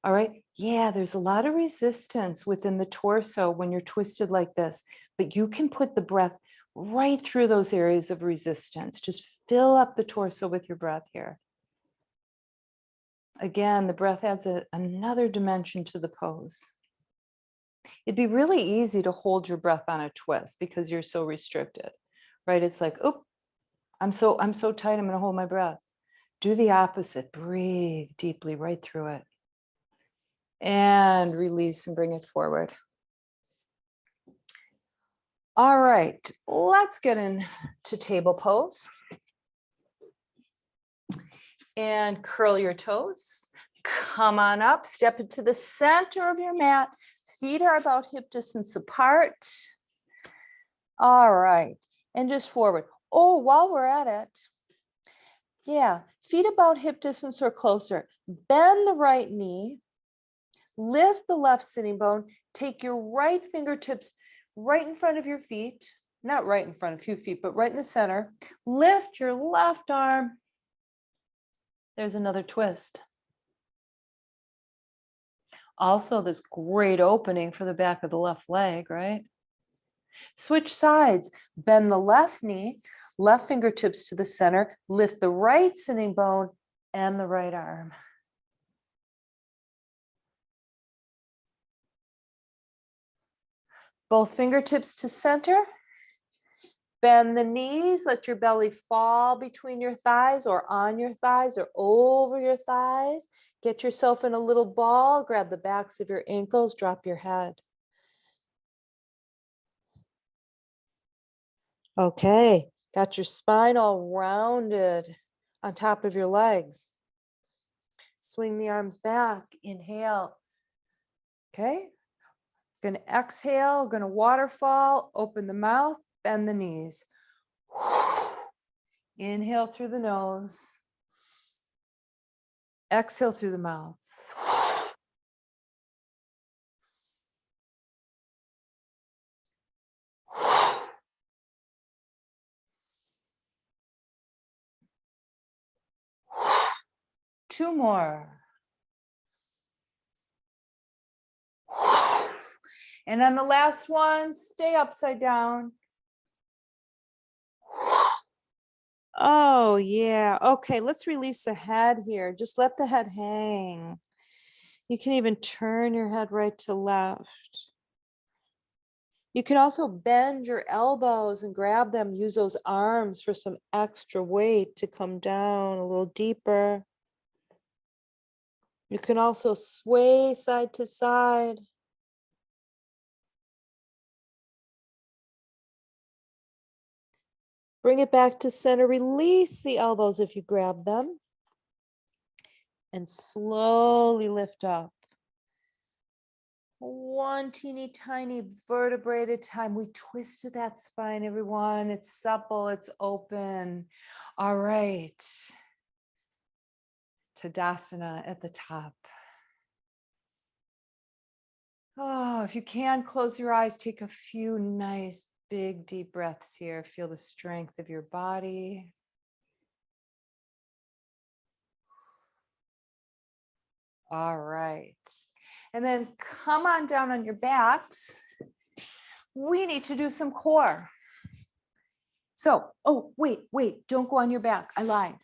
All right. Yeah, there's a lot of resistance within the torso when you're twisted like this, but you can put the breath right through those areas of resistance. Just fill up the torso with your breath here. Again, the breath adds another dimension to the pose. It'd be really easy to hold your breath on a twist because you're so restricted, right? It's like, oop, I'm so tight, I'm going to hold my breath. Do the opposite. Breathe deeply right through it. And release and bring it forward. All right, let's get into table pose. And curl your toes. Come on up, step into the center of your mat. Feet are about hip distance apart. All right, and just forward. Oh, while we're at it, yeah, feet about hip distance or closer. Bend the right knee. Lift the left sitting bone. Take your right fingertips right in front of your feet. Not right in front of a few feet, but right in the center. Lift your left arm. There's another twist. Also, this great opening for the back of the left leg, right? Switch sides. Bend the left knee, left fingertips to the center. Lift the right sitting bone and the right arm. Both fingertips to center. Bend the knees, let your belly fall between your thighs or on your thighs or over your thighs. Get yourself in a little ball, grab the backs of your ankles, drop your head. Okay, got your spine all rounded on top of your legs. Swing the arms back, inhale. Okay, gonna exhale, gonna waterfall, open the mouth, bend the knees. Inhale through the nose. Exhale through the mouth. Two more. And on the last one, stay upside down. Oh, yeah. Okay, let's release the head here. Just let the head hang. You can even turn your head right to left. You can also bend your elbows and grab them. Use those arms for some extra weight to come down a little deeper. You can also sway side to side. Bring it back to center. Release the elbows if you grab them. And slowly lift up. One teeny tiny vertebrae at a time. We twisted that spine, everyone. It's supple, it's open. All right. Tadasana at the top. Oh, if you can, close your eyes. Take a few nice, big, deep breaths here. Feel the strength of your body. All right. And then come on down on your backs. We need to do some core. So, oh, wait, don't go on your back. I lied.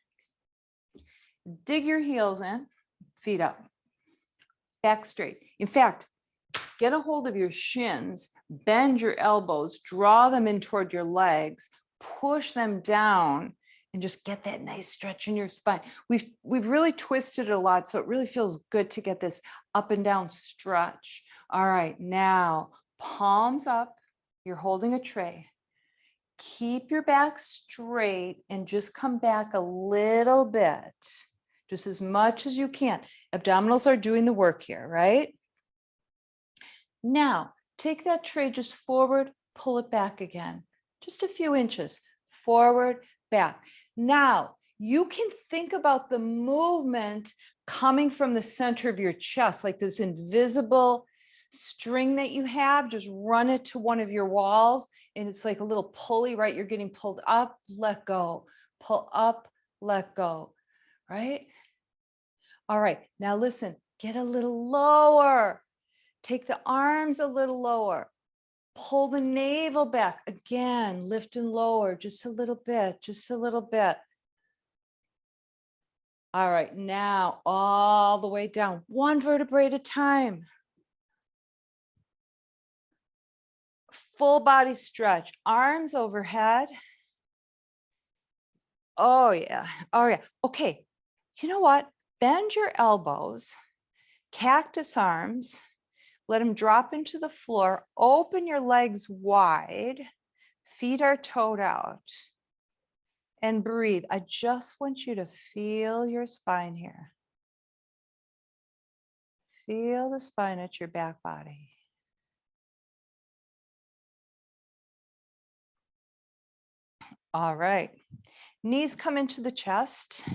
Dig your heels in, feet up, back straight. In fact, get a hold of your shins, bend your elbows, draw them in toward your legs, push them down, and just get that nice stretch in your spine. We've really twisted it a lot, so it really feels good to get this up and down stretch. All right, now palms up. You're holding a tray. Keep your back straight and just come back a little bit, just as much as you can. Abdominals are doing the work here, right? Now, take that tray just forward, pull it back again, just a few inches, forward, back. Now, you can think about the movement coming from the center of your chest, like this invisible string that you have. Just run it to one of your walls, and it's like a little pulley, right? You're getting pulled up, let go, pull up, let go, right? All right, now listen, get a little lower. Take the arms a little lower. Pull the navel back. Again, lift and lower just a little bit, just a little bit. All right, now all the way down, one vertebrae at a time. Full body stretch, arms overhead. Oh yeah, oh yeah. Okay, you know what? Bend your elbows, cactus arms. Let them drop into the floor. Open your legs wide. Feet are toed out. And breathe. I just want you to feel your spine here. Feel the spine at your back body. All right. Knees come into the chest.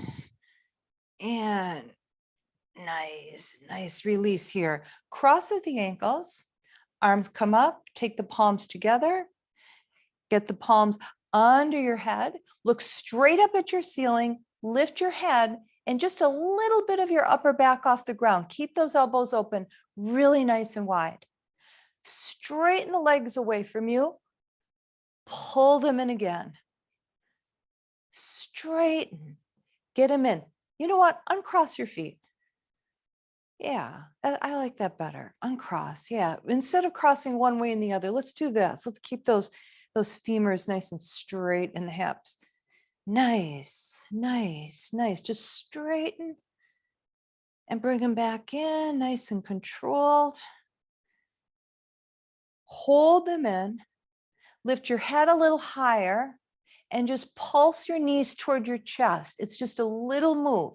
And nice release here. Cross at the ankles. Arms come up. Take the palms together. Get the palms under your head. Look straight up at your ceiling. Lift your head and just a little bit of your upper back off the ground. Keep those elbows open, really nice and wide. Straighten the legs away from you. Pull them in again. Straighten. Get them in. You know what? Uncross your feet. Yeah, I like that better. Uncross. Yeah. Instead of crossing one way and the other, let's do this. Let's keep those femurs nice and straight in the hips. Nice. Just straighten and bring them back in, nice and controlled. Hold them in. Lift your head a little higher and just pulse your knees toward your chest. It's just a little move.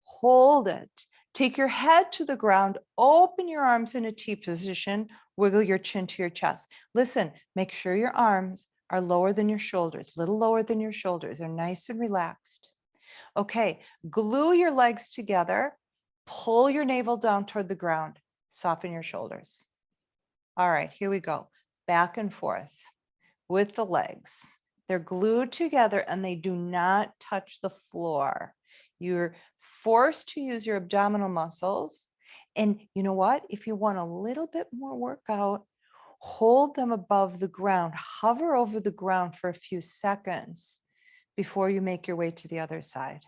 Hold it. Take your head to the ground, open your arms in a T position, wiggle your chin to your chest. Listen, make sure your arms are lower than your shoulders, a little lower than your shoulders. They're nice and relaxed. Okay, glue your legs together, pull your navel down toward the ground, soften your shoulders. All right, here we go. Back and forth with the legs. They're glued together and they do not touch the floor. You're forced to use your abdominal muscles. And you know what? If you want a little bit more workout, hold them above the ground, hover over the ground for a few seconds before you make your way to the other side.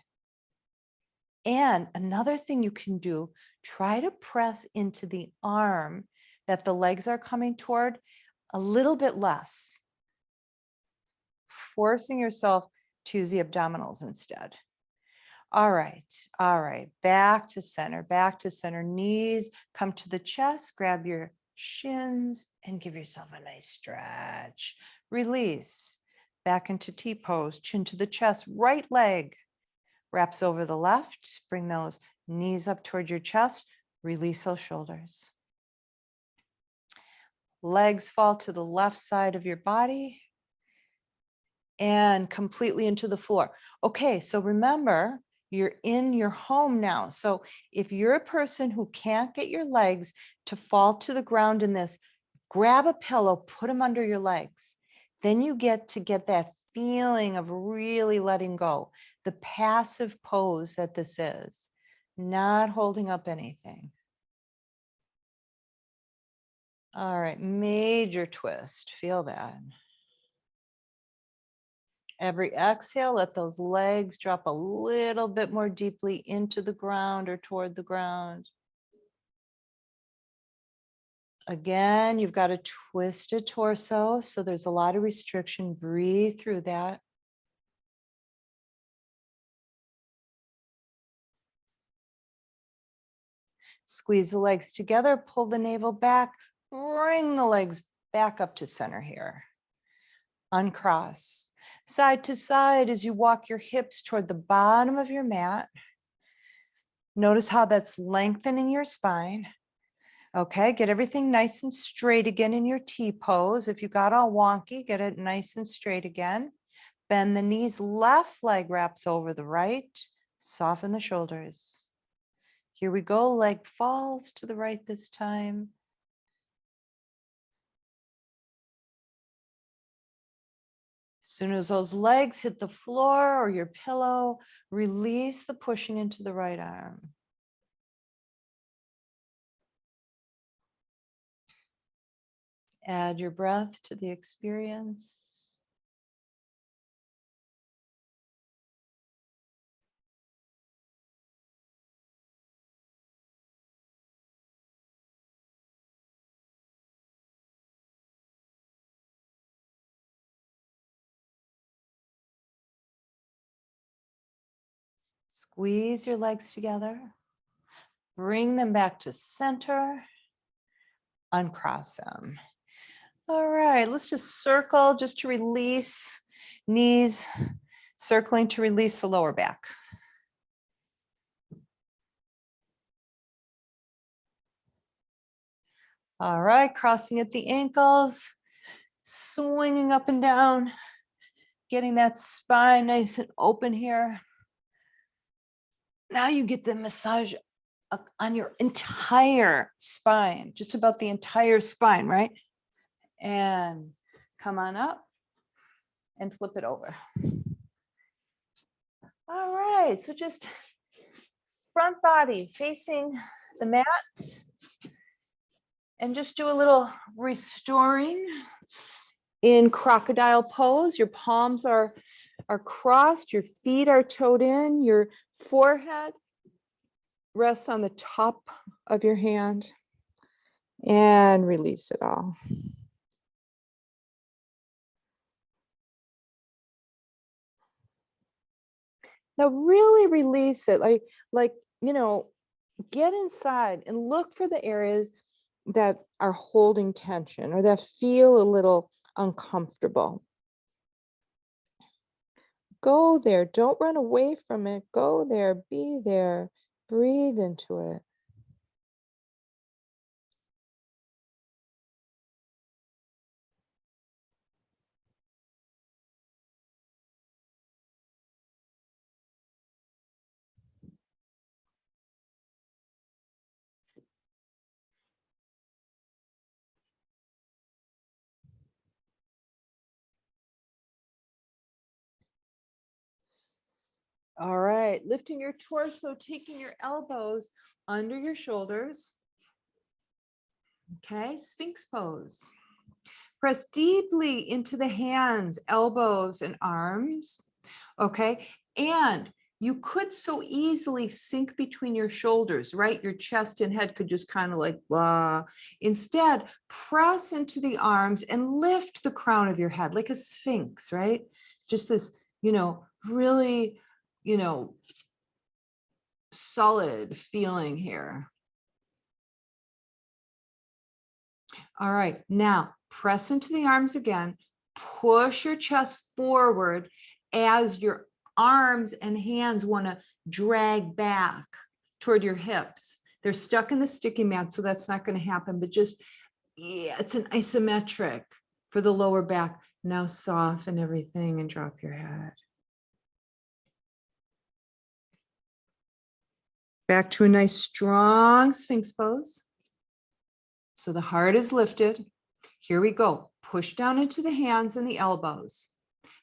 And another thing you can do, try to press into the arm that the legs are coming toward a little bit less, forcing yourself to use the abdominals instead. All right, back to center, knees come to the chest, grab your shins and give yourself a nice stretch. Release, back into T-pose, chin to the chest, right leg wraps over the left, bring those knees up toward your chest, release those shoulders. Legs fall to the left side of your body and completely into the floor. Okay, so remember, you're in your home now. So if you're a person who can't get your legs to fall to the ground in this, grab a pillow, put them under your legs. Then you get that feeling of really letting go, the passive pose that this is, not holding up anything. All right, major twist, feel that. Every exhale, let those legs drop a little bit more deeply into the ground or toward the ground. Again, you've got a twisted torso, so there's a lot of restriction. Breathe through that. Squeeze the legs together, pull the navel back, bring the legs back up to center here. Uncross. Side to side as you walk your hips toward the bottom of your mat. Notice how that's lengthening your spine. Okay, get everything nice and straight again in your T-pose. If you got all wonky, get it nice and straight again. Bend the knees, left leg wraps over the right. Soften the shoulders. Here we go, leg falls to the right this time. As soon as those legs hit the floor or your pillow, release the pushing into the right arm. Add your breath to the experience. Squeeze your legs together. Bring them back to center. Uncross them. All right, let's just circle just to release knees, circling to release the lower back. All right, crossing at the ankles, swinging up and down, getting that spine nice and open here. Now you get the massage on your entire spine, just about the entire spine, right? And come on up and flip it over. All right, so just front body facing the mat and just do a little restoring in crocodile pose. Your palms are crossed, your feet are toed in, your forehead rests on the top of your hand, and release it all. Now really release it, like you know, get inside and look for the areas that are holding tension or that feel a little uncomfortable. Go there, don't run away from it. Go there, be there, breathe into it. All right, lifting your torso, taking your elbows under your shoulders. Okay, Sphinx pose. Press deeply into the hands, elbows, and arms. Okay, and you could so easily sink between your shoulders, right? Your chest and head could just kind of like blah. Instead, press into the arms and lift the crown of your head like a sphinx, right? Just this, really, solid feeling here. All right, now press into the arms again, push your chest forward as your arms and hands want to drag back toward your hips. They're stuck in the sticky mat, so that's not going to happen, but just, yeah, it's an isometric for the lower back. Now soften everything and drop your head. Back to a nice strong Sphinx pose. So the heart is lifted. Here we go. Push down into the hands and the elbows.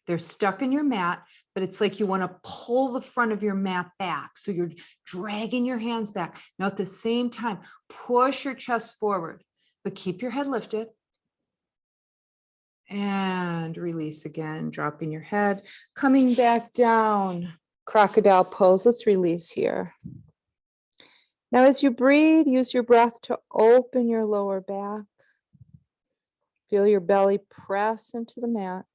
They're stuck in your mat, but it's like you want to pull the front of your mat back. So you're dragging your hands back. Now at the same time, push your chest forward, but keep your head lifted. And release again, dropping your head, coming back down. Crocodile pose. Let's release here. Now, as you breathe, use your breath to open your lower back. Feel your belly press into the mat.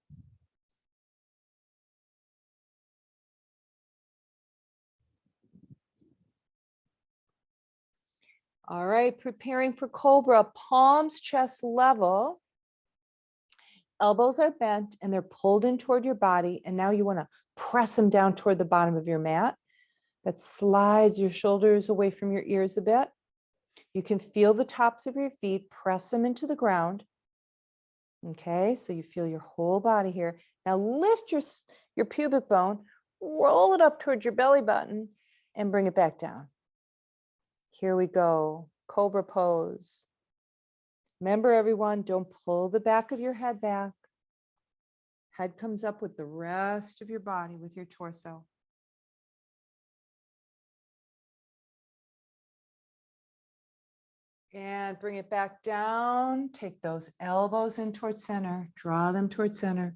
All right, preparing for Cobra, palms chest level. Elbows are bent and they're pulled in toward your body. And now you want to press them down toward the bottom of your mat. That slides your shoulders away from your ears a bit. You can feel the tops of your feet, press them into the ground. Okay, so you feel your whole body here. Now lift your pubic bone, roll it up towards your belly button and bring it back down. Here we go, Cobra pose. Remember everyone, don't pull the back of your head back. Head comes up with the rest of your body with your torso. And bring it back down. Take those elbows in towards center. Draw them towards center.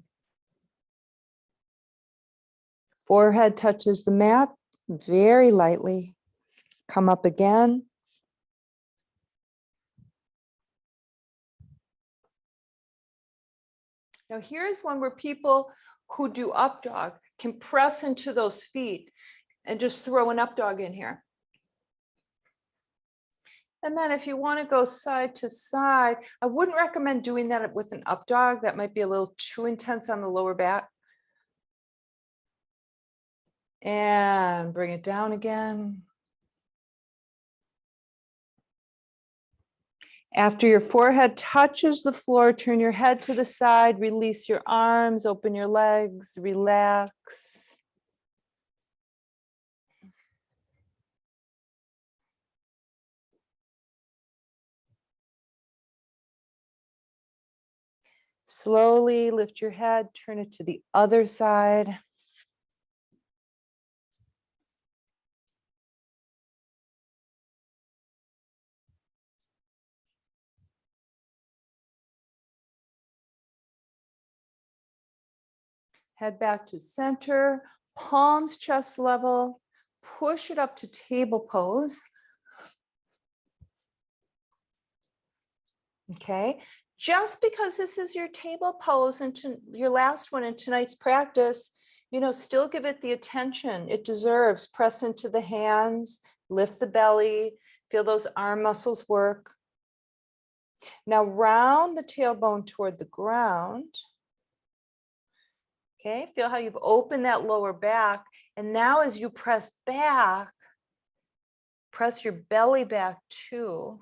Forehead touches the mat very lightly. Come up again. Now here's one where people who do up dog can press into those feet and just throw an up dog in here. And then if you want to go side to side, I wouldn't recommend doing that with an up dog. That might be a little too intense on the lower back. And bring it down again. After your forehead touches the floor, turn your head to the side, release your arms, open your legs, relax. Slowly lift your head, turn it to the other side. Head back to center, palms chest level, push it up to table pose. Okay, just because this is your table pose and your last one in tonight's practice, still give it the attention it deserves. Press into the hands, lift the belly, feel those arm muscles work. Now round the tailbone toward the ground. Okay, feel how you've opened that lower back. And now as you press back, press your belly back too.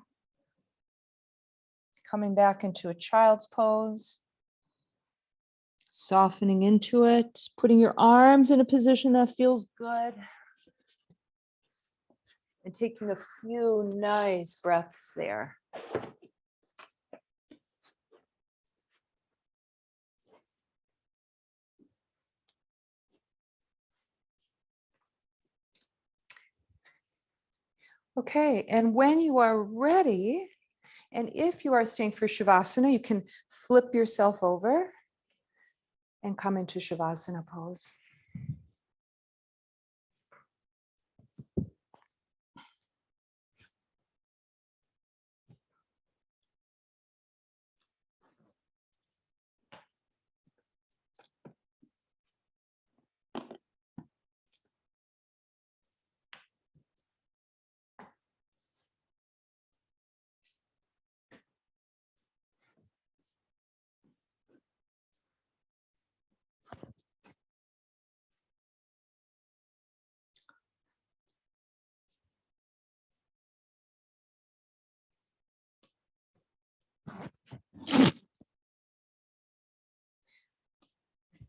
Coming back into a child's pose. Softening into it, putting your arms in a position that feels good. And taking a few nice breaths there. Okay, and when you are ready, and if you are staying for Shavasana, you can flip yourself over and come into Shavasana pose.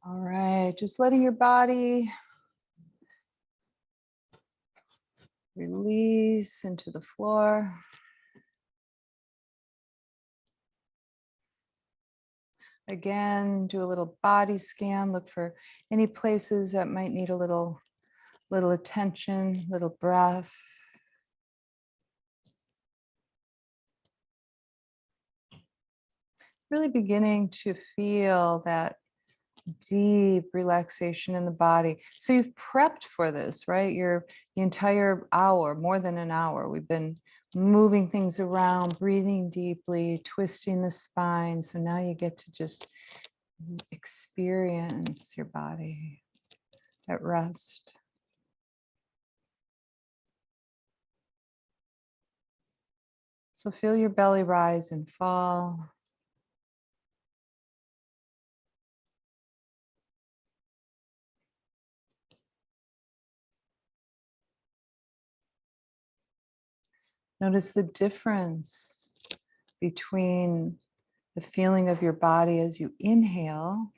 All right, just letting your body release into the floor. Again, do a little body scan, look for any places that might need a little attention, little breath. Really beginning to feel that deep relaxation in the body. So you've prepped for this, right? The entire hour, more than an hour, we've been moving things around, breathing deeply, twisting the spine. So now you get to just experience your body at rest. So feel your belly rise and fall. Notice the difference between the feeling of your body as you inhale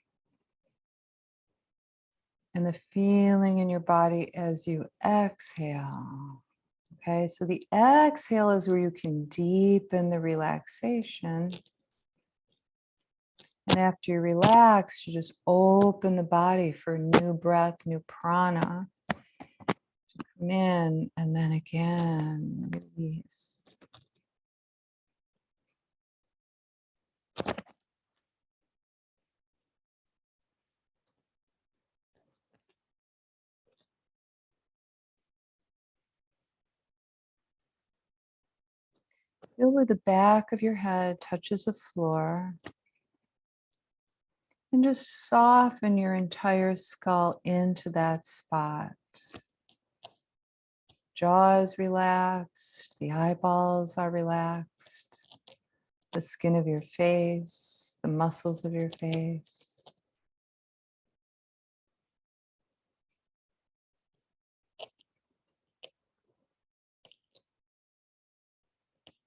and the feeling in your body as you exhale. Okay, so the exhale is where you can deepen the relaxation. And after you relax, you just open the body for new breath, new prana to come in, and then again, release. Feel where the back of your head touches the floor. And just soften your entire skull into that spot. Jaw is relaxed, the eyeballs are relaxed, the skin of your face, the muscles of your face.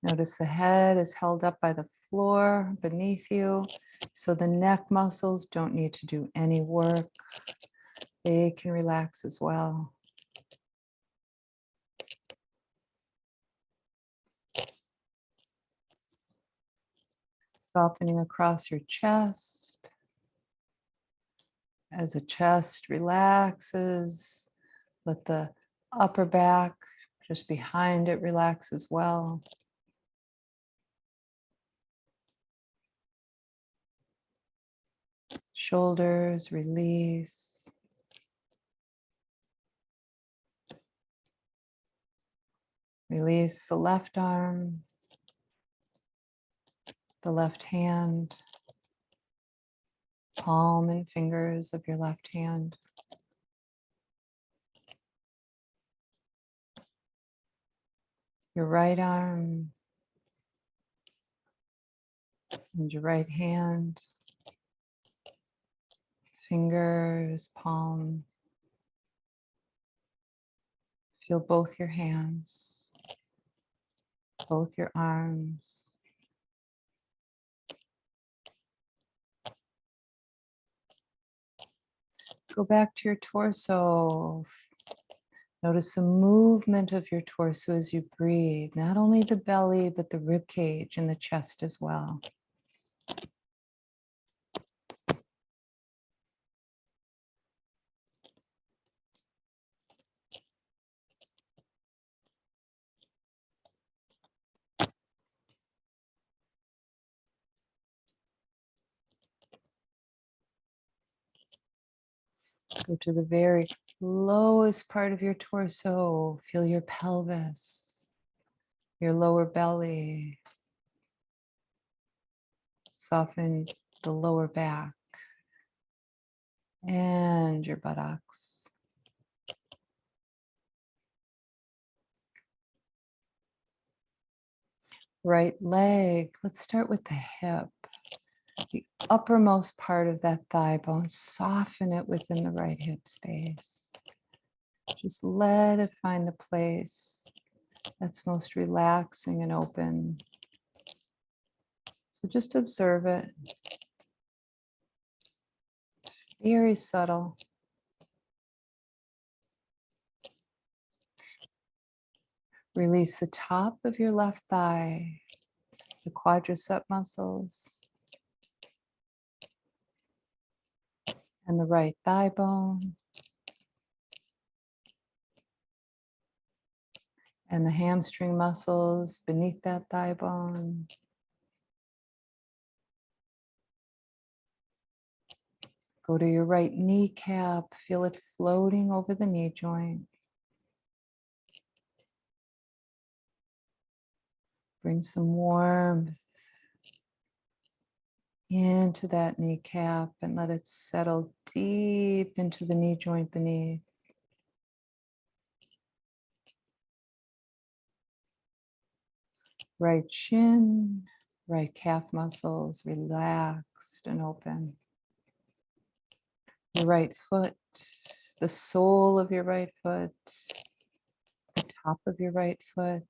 Notice the head is held up by the floor beneath you, so the neck muscles don't need to do any work. They can relax as well. Softening across your chest. As the chest relaxes, let the upper back just behind it relax as well. Shoulders release. Release the left arm, the left hand, palm and fingers of your left hand. Your right arm and your right hand, fingers, palm. Feel both your hands, both your arms. Go back to your torso. Notice the movement of your torso as you breathe, not only the belly, but the rib cage and the chest as well. Go to the very lowest part of your torso. Feel your pelvis, your lower belly. Soften the lower back and your buttocks. Right leg. Let's start with the hip. The uppermost part of that thigh bone. Soften it within the right hip space. Just let it find the place that's most relaxing and open. So just observe it. Very subtle. Release the top of your left thigh, the quadricep muscles, and the right thigh bone, and the hamstring muscles beneath that thigh bone. Go to your right kneecap, feel it floating over the knee joint. Bring some warmth into that kneecap and let it settle deep into the knee joint beneath. Right shin, right calf muscles relaxed and open. Your right foot, the sole of your right foot, the top of your right foot,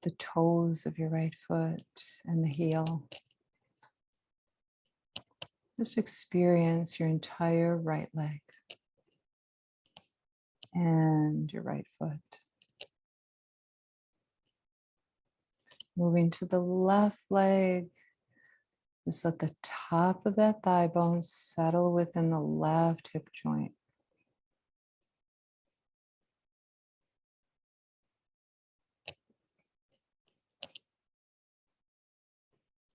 the toes of your right foot, and the heel. Just experience your entire right leg and your right foot. Moving to the left leg, just let the top of that thigh bone settle within the left hip joint.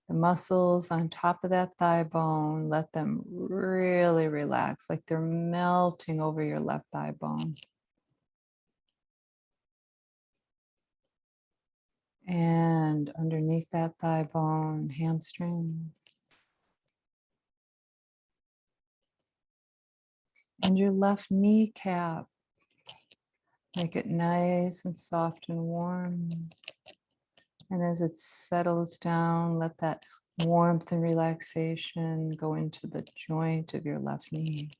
The muscles on top of that thigh bone, let them really relax, like they're melting over your left thigh bone. And underneath that thigh bone, hamstrings. And your left kneecap. Make it nice and soft and warm. And as it settles down, let that warmth and relaxation go into the joint of your left knee.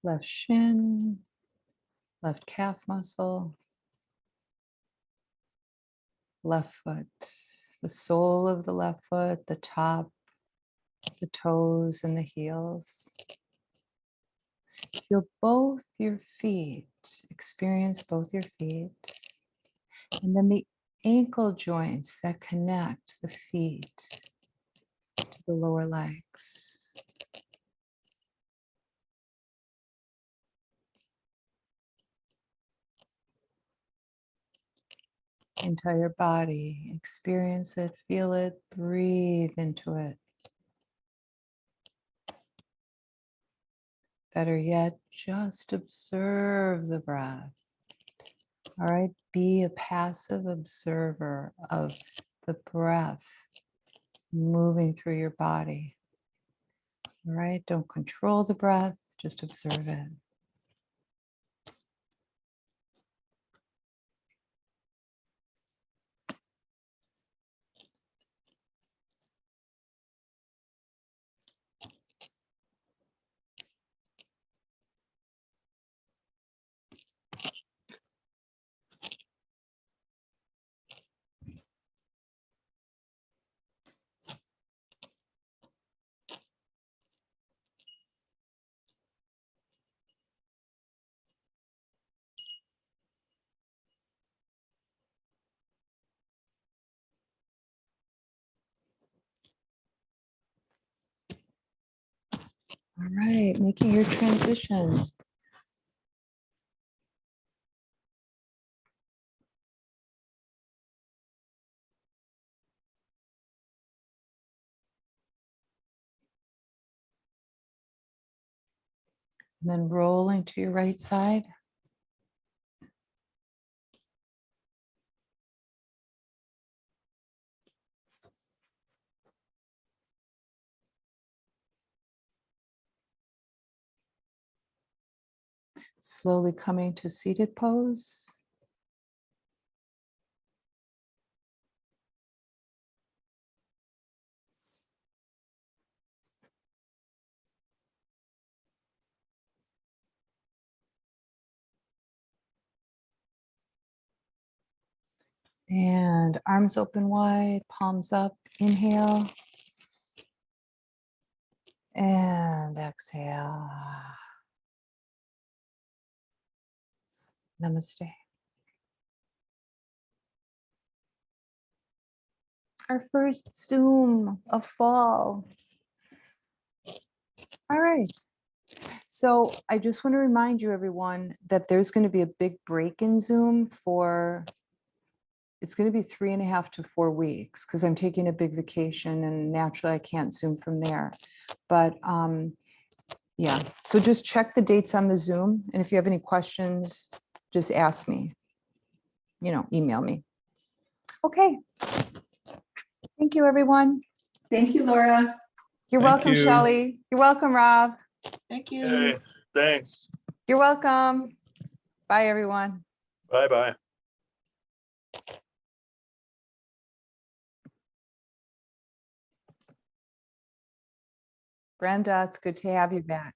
Left shin, left calf muscle, left foot, the sole of the left foot, the top, the toes, and the heels. Feel both your feet, experience both your feet, and then the ankle joints that connect the feet to the lower legs. Entire body, experience it, feel it, breathe into it. Better yet, just observe the breath. All right, be a passive observer of the breath moving through your body. All right, don't control the breath, just observe it. All right, making your transition. And then rolling to your right side. Slowly coming to seated pose. And arms open wide, palms up, inhale. And exhale. Namaste. Our first Zoom of fall. All right. So I just want to remind you, everyone, that there's going to be a big break in Zoom for, it's going to be 3.5 to 4 weeks because I'm taking a big vacation and naturally I can't Zoom from there. But yeah, so just check the dates on the Zoom. And if you have any questions, just ask me, email me. Okay. Thank you, everyone. Thank you, Laura. You're Thank welcome, you. Shelley. You're welcome, Rob. Thank you. Okay, thanks. You're welcome. Bye, everyone. Bye-bye. Brenda, it's good to have you back.